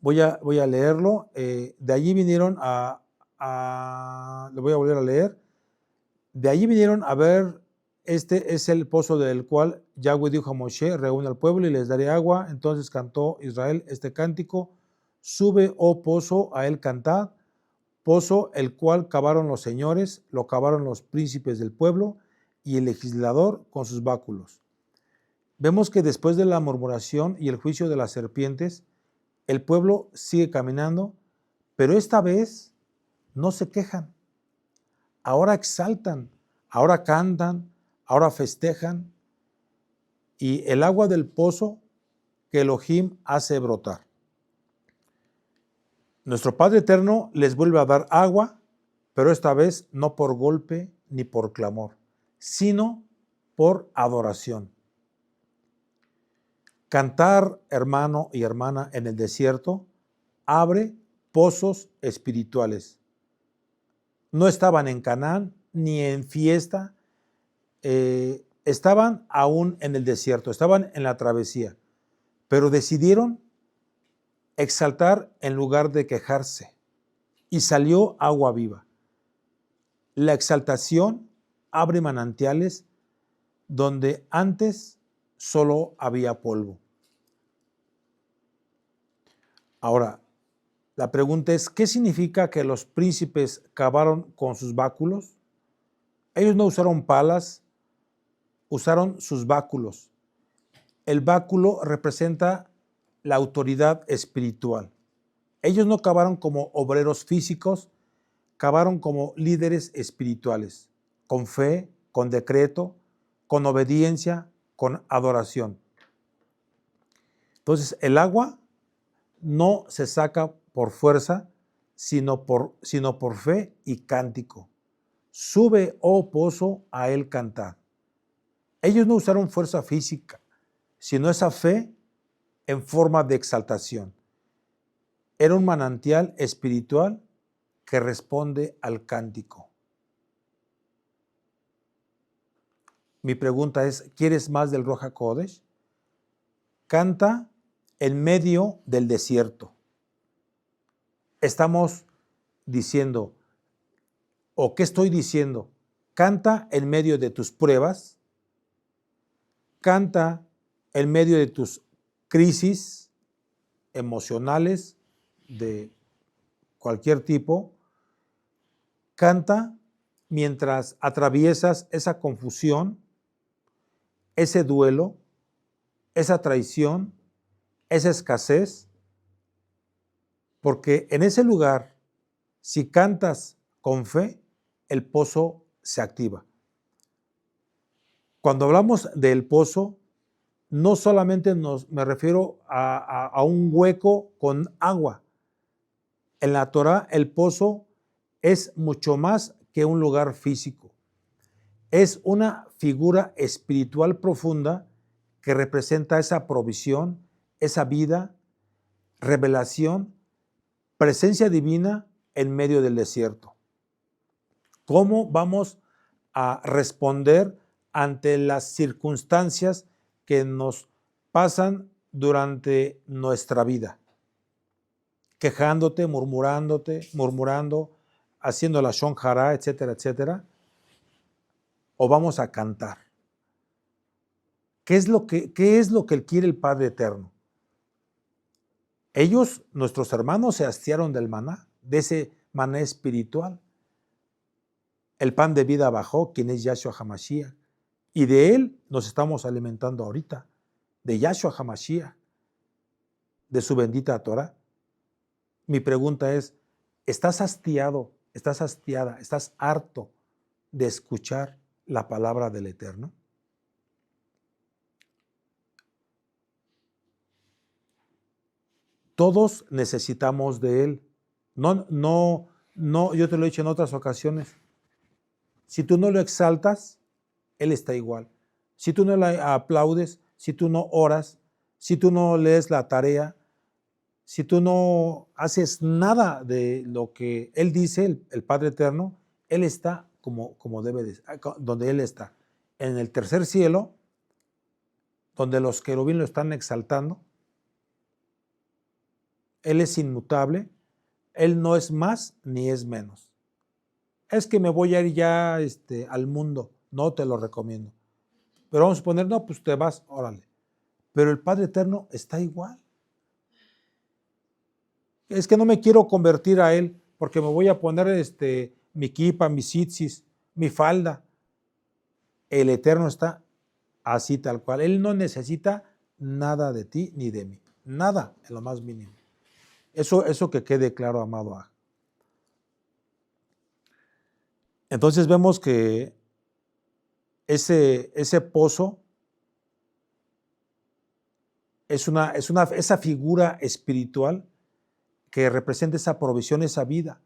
Voy a leerlo. De allí vinieron lo voy a volver a leer. De allí vinieron a ver, este es el pozo del cual Yahweh dijo a Moshe, reúne al pueblo y les daré agua. Entonces cantó Israel este cántico, sube, oh pozo, a él cantad, pozo el cual cavaron los señores, lo cavaron los príncipes del pueblo y el legislador con sus báculos. Vemos que después de la murmuración y el juicio de las serpientes, el pueblo sigue caminando, pero esta vez no se quejan. Ahora exaltan, ahora cantan, ahora festejan, y el agua del pozo que Elohim hace brotar. Nuestro Padre Eterno les vuelve a dar agua, pero esta vez no por golpe ni por clamor, sino por adoración. Cantar, hermano y hermana, en el desierto abre pozos espirituales. No estaban en Canaán ni en fiesta, estaban aún en el desierto, estaban en la travesía, pero decidieron exaltar en lugar de quejarse y salió agua viva. La exaltación abre manantiales donde antes solo había polvo. Ahora, la pregunta es, ¿qué significa que los príncipes cavaron con sus báculos? Ellos no usaron palas, usaron sus báculos. El báculo representa la autoridad espiritual. Ellos no cavaron como obreros físicos, cavaron como líderes espirituales, con fe, con decreto, con obediencia, con adoración. Entonces, el agua no se saca por fuerza, sino por fe y cántico. Sube, oh pozo, a él cantad. Ellos no usaron fuerza física, sino esa fe en forma de exaltación. Era un manantial espiritual que responde al cántico. Mi pregunta es, ¿quieres más del Ruach HaKodesh? Canta en medio del desierto. Estamos diciendo, ¿o qué estoy diciendo? Canta en medio de tus pruebas, canta en medio de tus crisis emocionales de cualquier tipo, canta mientras atraviesas esa confusión, ese duelo, esa traición, esa escasez, porque en ese lugar, si cantas con fe, el pozo se activa. Cuando hablamos del pozo, no solamente me refiero a un hueco con agua. En la Torah, el pozo es mucho más que un lugar físico. Es una figura espiritual profunda que representa esa provisión, esa vida, revelación, presencia divina en medio del desierto. ¿Cómo vamos a responder ante las circunstancias que nos pasan durante nuestra vida? Quejándote, murmurando, haciendo la Shon Hara, etcétera, etcétera. ¿O vamos a cantar? ¿Qué es lo que quiere el Padre Eterno? Ellos, nuestros hermanos, se hastiaron del maná, de ese maná espiritual. el pan de vida bajó, quien es Yahshua HaMashiach. Y de él nos estamos alimentando ahorita, de Yahshua HaMashiach, de su bendita Torah. Mi pregunta es, ¿estás hastiado, estás hastiada, estás harto de escuchar la palabra del Eterno? Todos necesitamos de Él. No, yo te lo he dicho en otras ocasiones. Si tú no lo exaltas, Él está igual. Si tú no le aplaudes, si tú no oras, si tú no lees la tarea, si tú no haces nada de lo que Él dice, el Padre Eterno, Él está como debe de, donde Él está. En el tercer cielo, donde los querubín lo están exaltando. Él es inmutable, Él no es más ni es menos. Es que me voy a ir ya al mundo, no te lo recomiendo. Pero vamos a poner, no, pues te vas, órale. Pero el Padre Eterno está igual. Es que no me quiero convertir a Él porque me voy a poner mi kipa, mi tzitzis, mi falda. El Eterno está así tal cual. Él no necesita nada de ti ni de mí. Nada, en lo más mínimo. Eso que quede claro, amado Aj. Entonces vemos que ese pozo es esa figura espiritual que representa esa provisión, esa vida,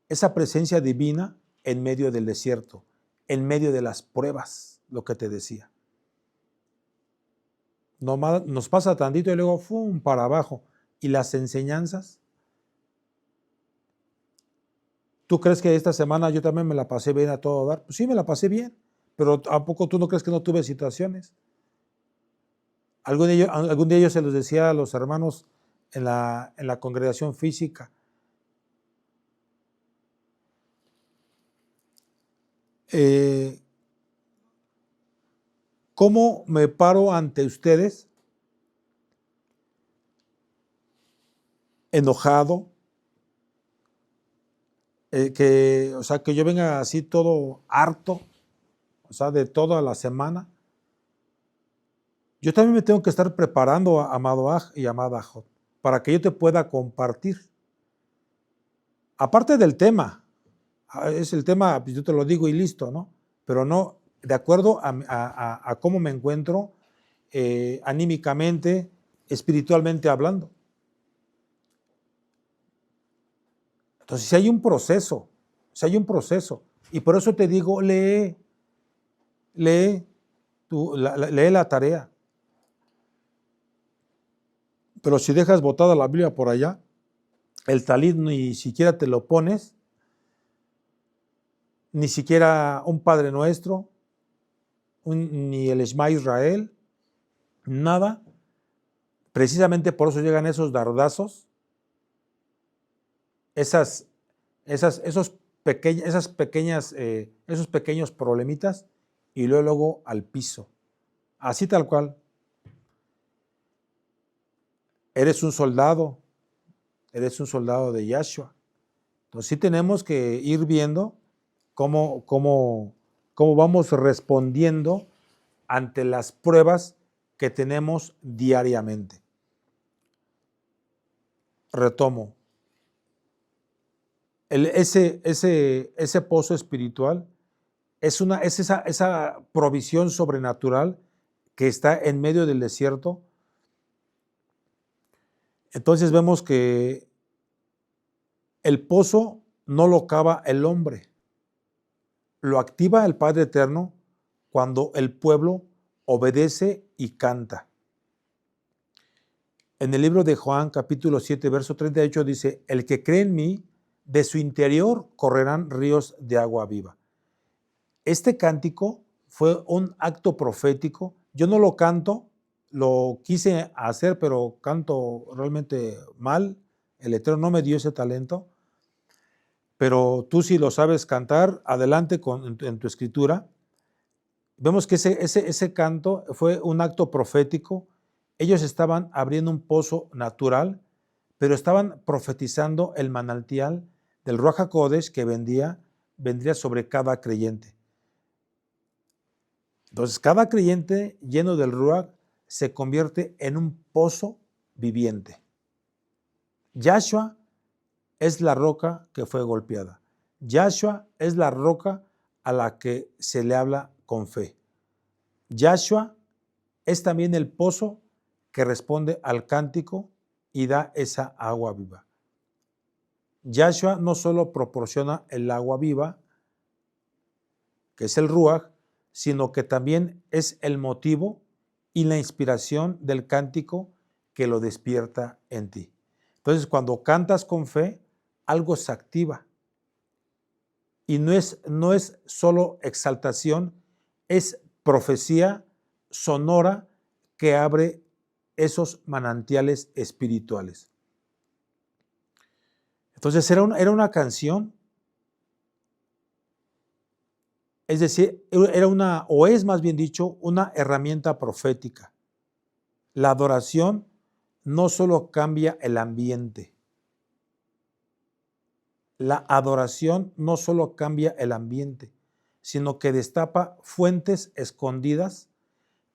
esa presencia divina en medio del desierto, en medio de las pruebas, lo que te decía. Nos pasa tantito y luego ¡fum! Para abajo. ¿Y las enseñanzas? ¿Tú crees que esta semana yo también me la pasé bien a todo dar? Pues sí, me la pasé bien, pero ¿a poco tú no crees que no tuve situaciones? Algún día yo se los decía a los hermanos en la congregación física. ¿Cómo me paro ante ustedes enojado? Que yo venga así todo harto, de toda la semana. Yo también me tengo que estar preparando, amado Aj y amada Jot, para que yo te pueda compartir. Aparte del tema, es el tema, pues yo te lo digo y listo, ¿no? Pero no, de acuerdo a cómo me encuentro anímicamente, espiritualmente hablando. Entonces, si hay un proceso, y por eso te digo, lee la tarea. Pero si dejas botada la Biblia por allá, el talit ni siquiera te lo pones, ni siquiera un Padre Nuestro, ni el Shema Israel, nada. Precisamente por eso llegan esos dardazos, esos pequeños problemitas, y luego al piso. Así tal cual. Eres un soldado de Yahshua. Entonces sí tenemos que ir viendo cómo vamos respondiendo ante las pruebas que tenemos diariamente. Retomo. Ese pozo espiritual es esa provisión sobrenatural que está en medio del desierto. Entonces vemos que el pozo no lo cava el hombre, lo activa el Padre Eterno cuando el pueblo obedece y canta. En el libro de Juan, capítulo 7, verso 38, dice, el que cree en mí, de su interior correrán ríos de agua viva. Este cántico fue un acto profético. Yo no lo canto, lo quise hacer, pero canto realmente mal. El Eterno no me dio ese talento. Pero tú si lo sabes cantar, adelante en tu escritura. Vemos que ese canto fue un acto profético. Ellos estaban abriendo un pozo natural, pero estaban profetizando el manantial del Ruach HaKodesh que vendía vendría sobre cada creyente. Entonces, cada creyente lleno del Ruach se convierte en un pozo viviente. Yahshua es la roca que fue golpeada. Yahshua es la roca a la que se le habla con fe. Yahshua es también el pozo que responde al cántico y da esa agua viva. Yahshua no solo proporciona el agua viva, que es el Ruach, sino que también es el motivo y la inspiración del cántico que lo despierta en ti. Entonces, cuando cantas con fe, algo se activa. Y no es solo exaltación, es profecía sonora que abre esos manantiales espirituales. Entonces, era una canción, es decir, o es más bien dicho, una herramienta profética. La adoración no solo cambia el ambiente. La adoración no solo cambia el ambiente, sino que destapa fuentes escondidas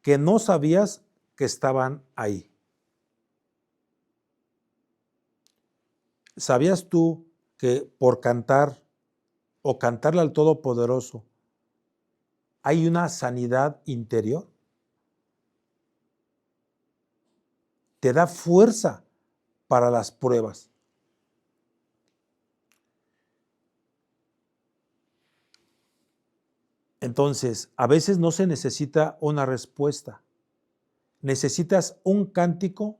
que no sabías que estaban ahí. ¿Sabías tú que por cantar o cantarle al Todopoderoso hay una sanidad interior? Te da fuerza para las pruebas. Entonces, a veces no se necesita una respuesta. Necesitas un cántico,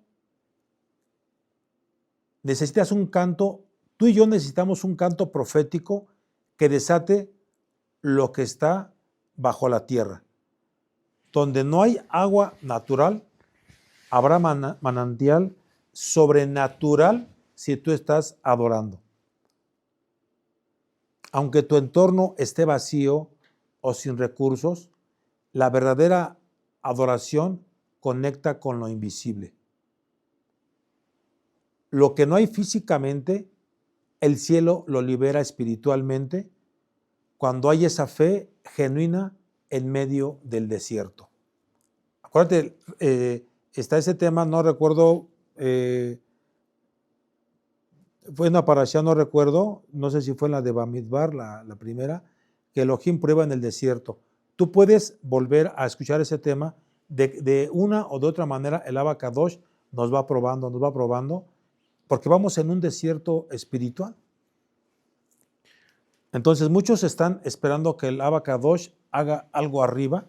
necesitas un canto. Tú y yo necesitamos un canto profético que desate lo que está bajo la tierra. Donde no hay agua natural, habrá manantial sobrenatural si tú estás adorando. Aunque tu entorno esté vacío o sin recursos, la verdadera adoración conecta con lo invisible. Lo que no hay físicamente, el cielo lo libera espiritualmente cuando hay esa fe genuina en medio del desierto. Acuérdate, está ese tema, no recuerdo, fue una parashá, no recuerdo, no sé si fue en la de Bamidbar, la primera, que Elohim prueba en el desierto. Tú puedes volver a escuchar ese tema, de una o de otra manera el Abba Kadosh nos va probando, porque vamos en un desierto espiritual. Entonces muchos están esperando que el Abba Kadosh haga algo arriba,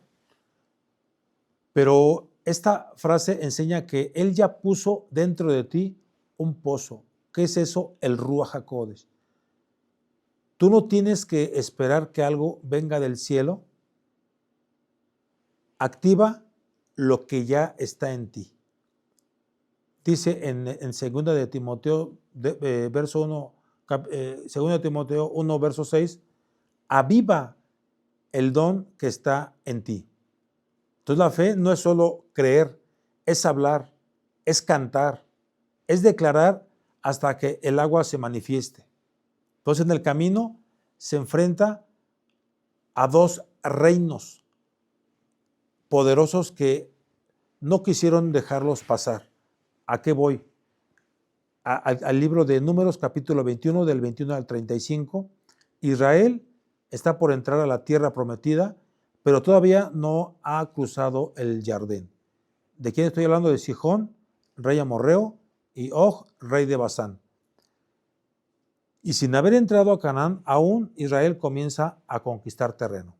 pero esta frase enseña que Él ya puso dentro de ti un pozo. ¿Qué es eso? El Ruach HaKodesh. Tú no tienes que esperar que algo venga del cielo. Activa lo que ya está en ti. Dice en 2 de Timoteo, verso 1, 2 de Timoteo 1, verso 6, aviva el don que está en ti. Entonces la fe no es solo creer, es hablar, es cantar, es declarar hasta que el agua se manifieste. Entonces en el camino se enfrenta a dos reinos poderosos que no quisieron dejarlos pasar. ¿A qué voy? Al libro de Números, capítulo 21, del 21 al 35. Israel está por entrar a la tierra prometida, pero todavía no ha cruzado el Jordán. ¿De quién estoy hablando? De Sihón, rey amorreo, y Og, rey de Basán. Y sin haber entrado a Canaán, aún Israel comienza a conquistar terreno.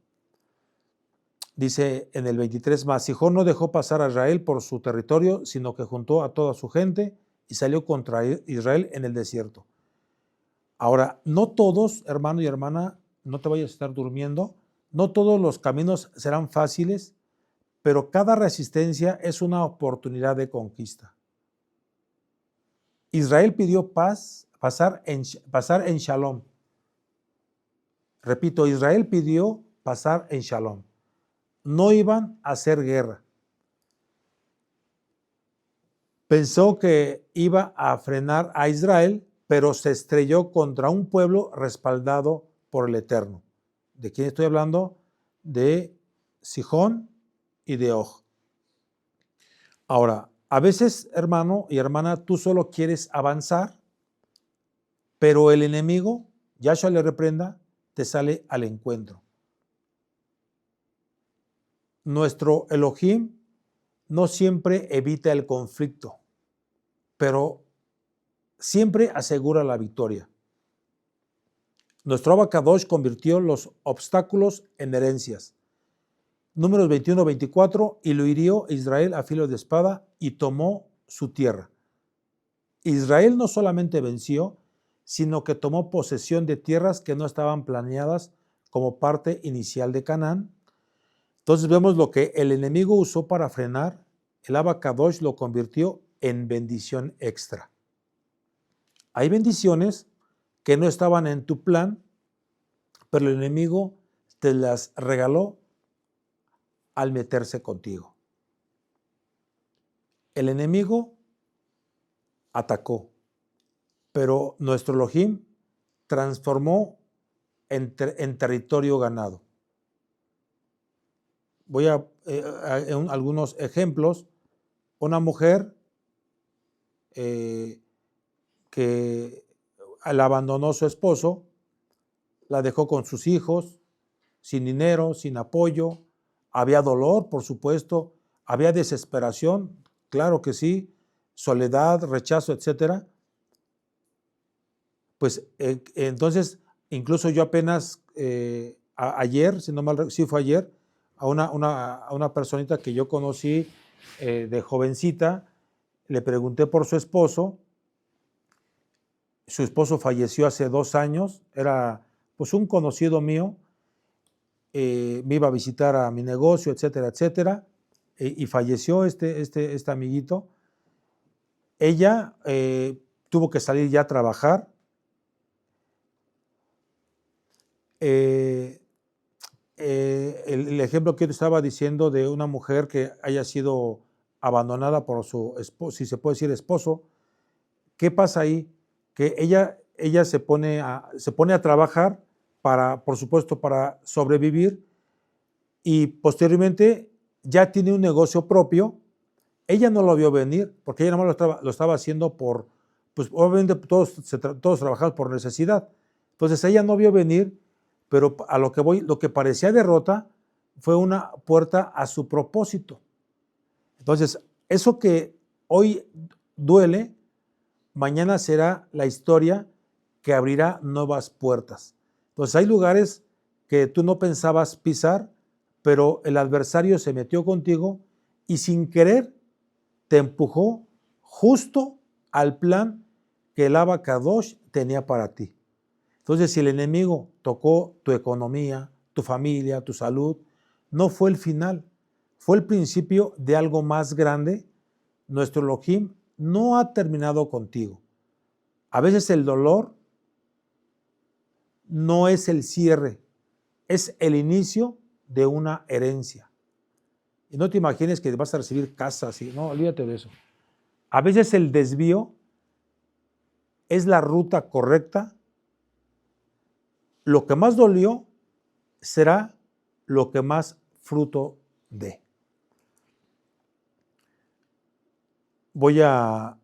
Dice en el 23 más, Sihón no dejó pasar a Israel por su territorio, sino que juntó a toda su gente y salió contra Israel en el desierto. Ahora, no todos, hermano y hermana, no te vayas a estar durmiendo, no todos los caminos serán fáciles, pero cada resistencia es una oportunidad de conquista. Israel pidió paz, pasar en Shalom. Repito, Israel pidió pasar en Shalom. No iban a hacer guerra. Pensó que iba a frenar a Israel, pero se estrelló contra un pueblo respaldado por el Eterno. ¿De quién estoy hablando? De Sihón y de Og. Ahora, a veces, hermano y hermana, tú solo quieres avanzar, pero el enemigo, Yahshua le reprenda, te sale al encuentro. Nuestro Elohim no siempre evita el conflicto, pero siempre asegura la victoria. Nuestro Abacadosh convirtió los obstáculos en herencias. Números 21-24, y lo hirió Israel a filo de espada y tomó su tierra. Israel no solamente venció, sino que tomó posesión de tierras que no estaban planeadas como parte inicial de Canaán. Entonces vemos lo que el enemigo usó para frenar, el Abacadosh lo convirtió en bendición extra. Hay bendiciones que no estaban en tu plan, pero el enemigo te las regaló al meterse contigo. El enemigo atacó, pero nuestro Elohim transformó en territorio ganado. Voy a algunos ejemplos. Una mujer que la abandonó su esposo, la dejó con sus hijos, sin dinero, sin apoyo, había dolor, por supuesto, había desesperación, claro que sí, soledad, rechazo, etcétera. Pues entonces, incluso yo apenas ayer, si no mal, sí fue ayer, a una personita que yo conocí de jovencita, le pregunté por su esposo. Su esposo falleció hace 2 años, era pues un conocido mío, me iba a visitar a mi negocio, etcétera, etcétera, y falleció este amiguito. Ella tuvo que salir ya a trabajar. El ejemplo que yo te estaba diciendo de una mujer que haya sido abandonada por su esposo, si se puede decir esposo, ¿qué pasa ahí? Que ella se pone a trabajar para, por supuesto, para sobrevivir, y posteriormente ya tiene un negocio propio. Ella no lo vio venir, porque ella nada más lo estaba haciendo por, pues obviamente todos trabajamos por necesidad. Entonces ella no vio venir, pero a lo que voy, lo que parecía derrota fue una puerta a su propósito. Entonces, eso que hoy duele, mañana será la historia que abrirá nuevas puertas. Entonces hay lugares que tú no pensabas pisar, pero el adversario se metió contigo y sin querer te empujó justo al plan que el Abacadosh tenía para ti. Entonces, si el enemigo tocó tu economía, tu familia, tu salud, no fue el final, fue el principio de algo más grande. Nuestro Elohim no ha terminado contigo. A veces el dolor no es el cierre, es el inicio de una herencia. Y no te imagines que vas a recibir casas, no, olvídate de eso. A veces el desvío es la ruta correcta. Lo que más dolió será lo que más fruto dé. Voy a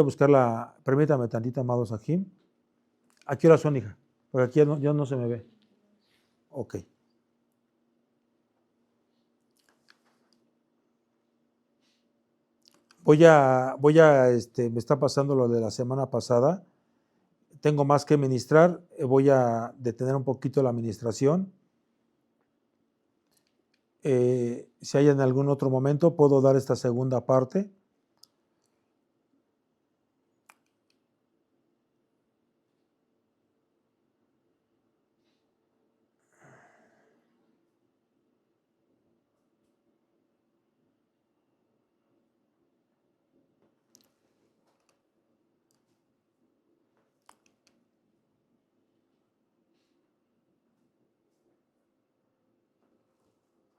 buscar permítame tantito, amado Sahim. ¿A qué hora son, hija? Porque aquí ya no se me ve. Ok. Me está pasando lo de la semana pasada. Tengo más que ministrar. Voy a detener un poquito la administración. Si hay en algún otro momento, puedo dar esta segunda parte.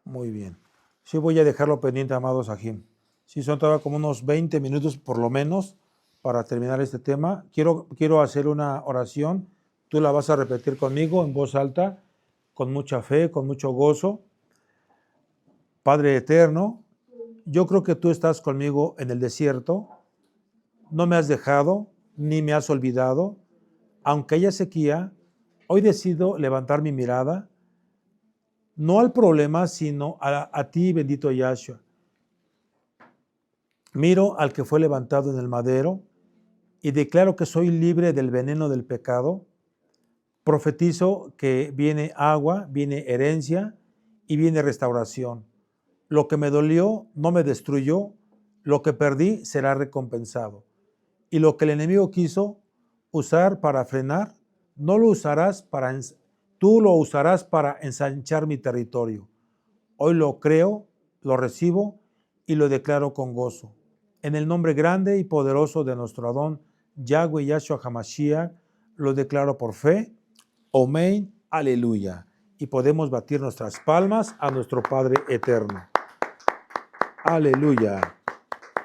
Muy bien. Sí, voy a dejarlo pendiente, amado Sahim. Sí, son todavía como unos 20 minutos por lo menos para terminar este tema. Quiero hacer una oración Tú la vas a repetir conmigo en voz alta, con mucha fe, con mucho gozo. Padre eterno, yo creo que tú estás conmigo en el desierto. No me has dejado, ni me has olvidado. Aunque haya sequía, hoy decido levantar mi mirada, no al problema, sino a ti, bendito Yahshua. Miro al que fue levantado en el madero y declaro que soy libre del veneno del pecado. Profetizo que viene agua, viene herencia y viene restauración. Lo que me dolió no me destruyó, lo que perdí será recompensado. Y lo que el enemigo quiso usar para frenar, no lo usarás tú lo usarás para ensanchar mi territorio. Hoy lo creo, lo recibo y lo declaro con gozo. En el nombre grande y poderoso de nuestro Adón, Yahweh Yahshua HaMashiach, lo declaro por fe. Amén, aleluya. Y podemos batir nuestras palmas a nuestro Padre eterno. Aleluya.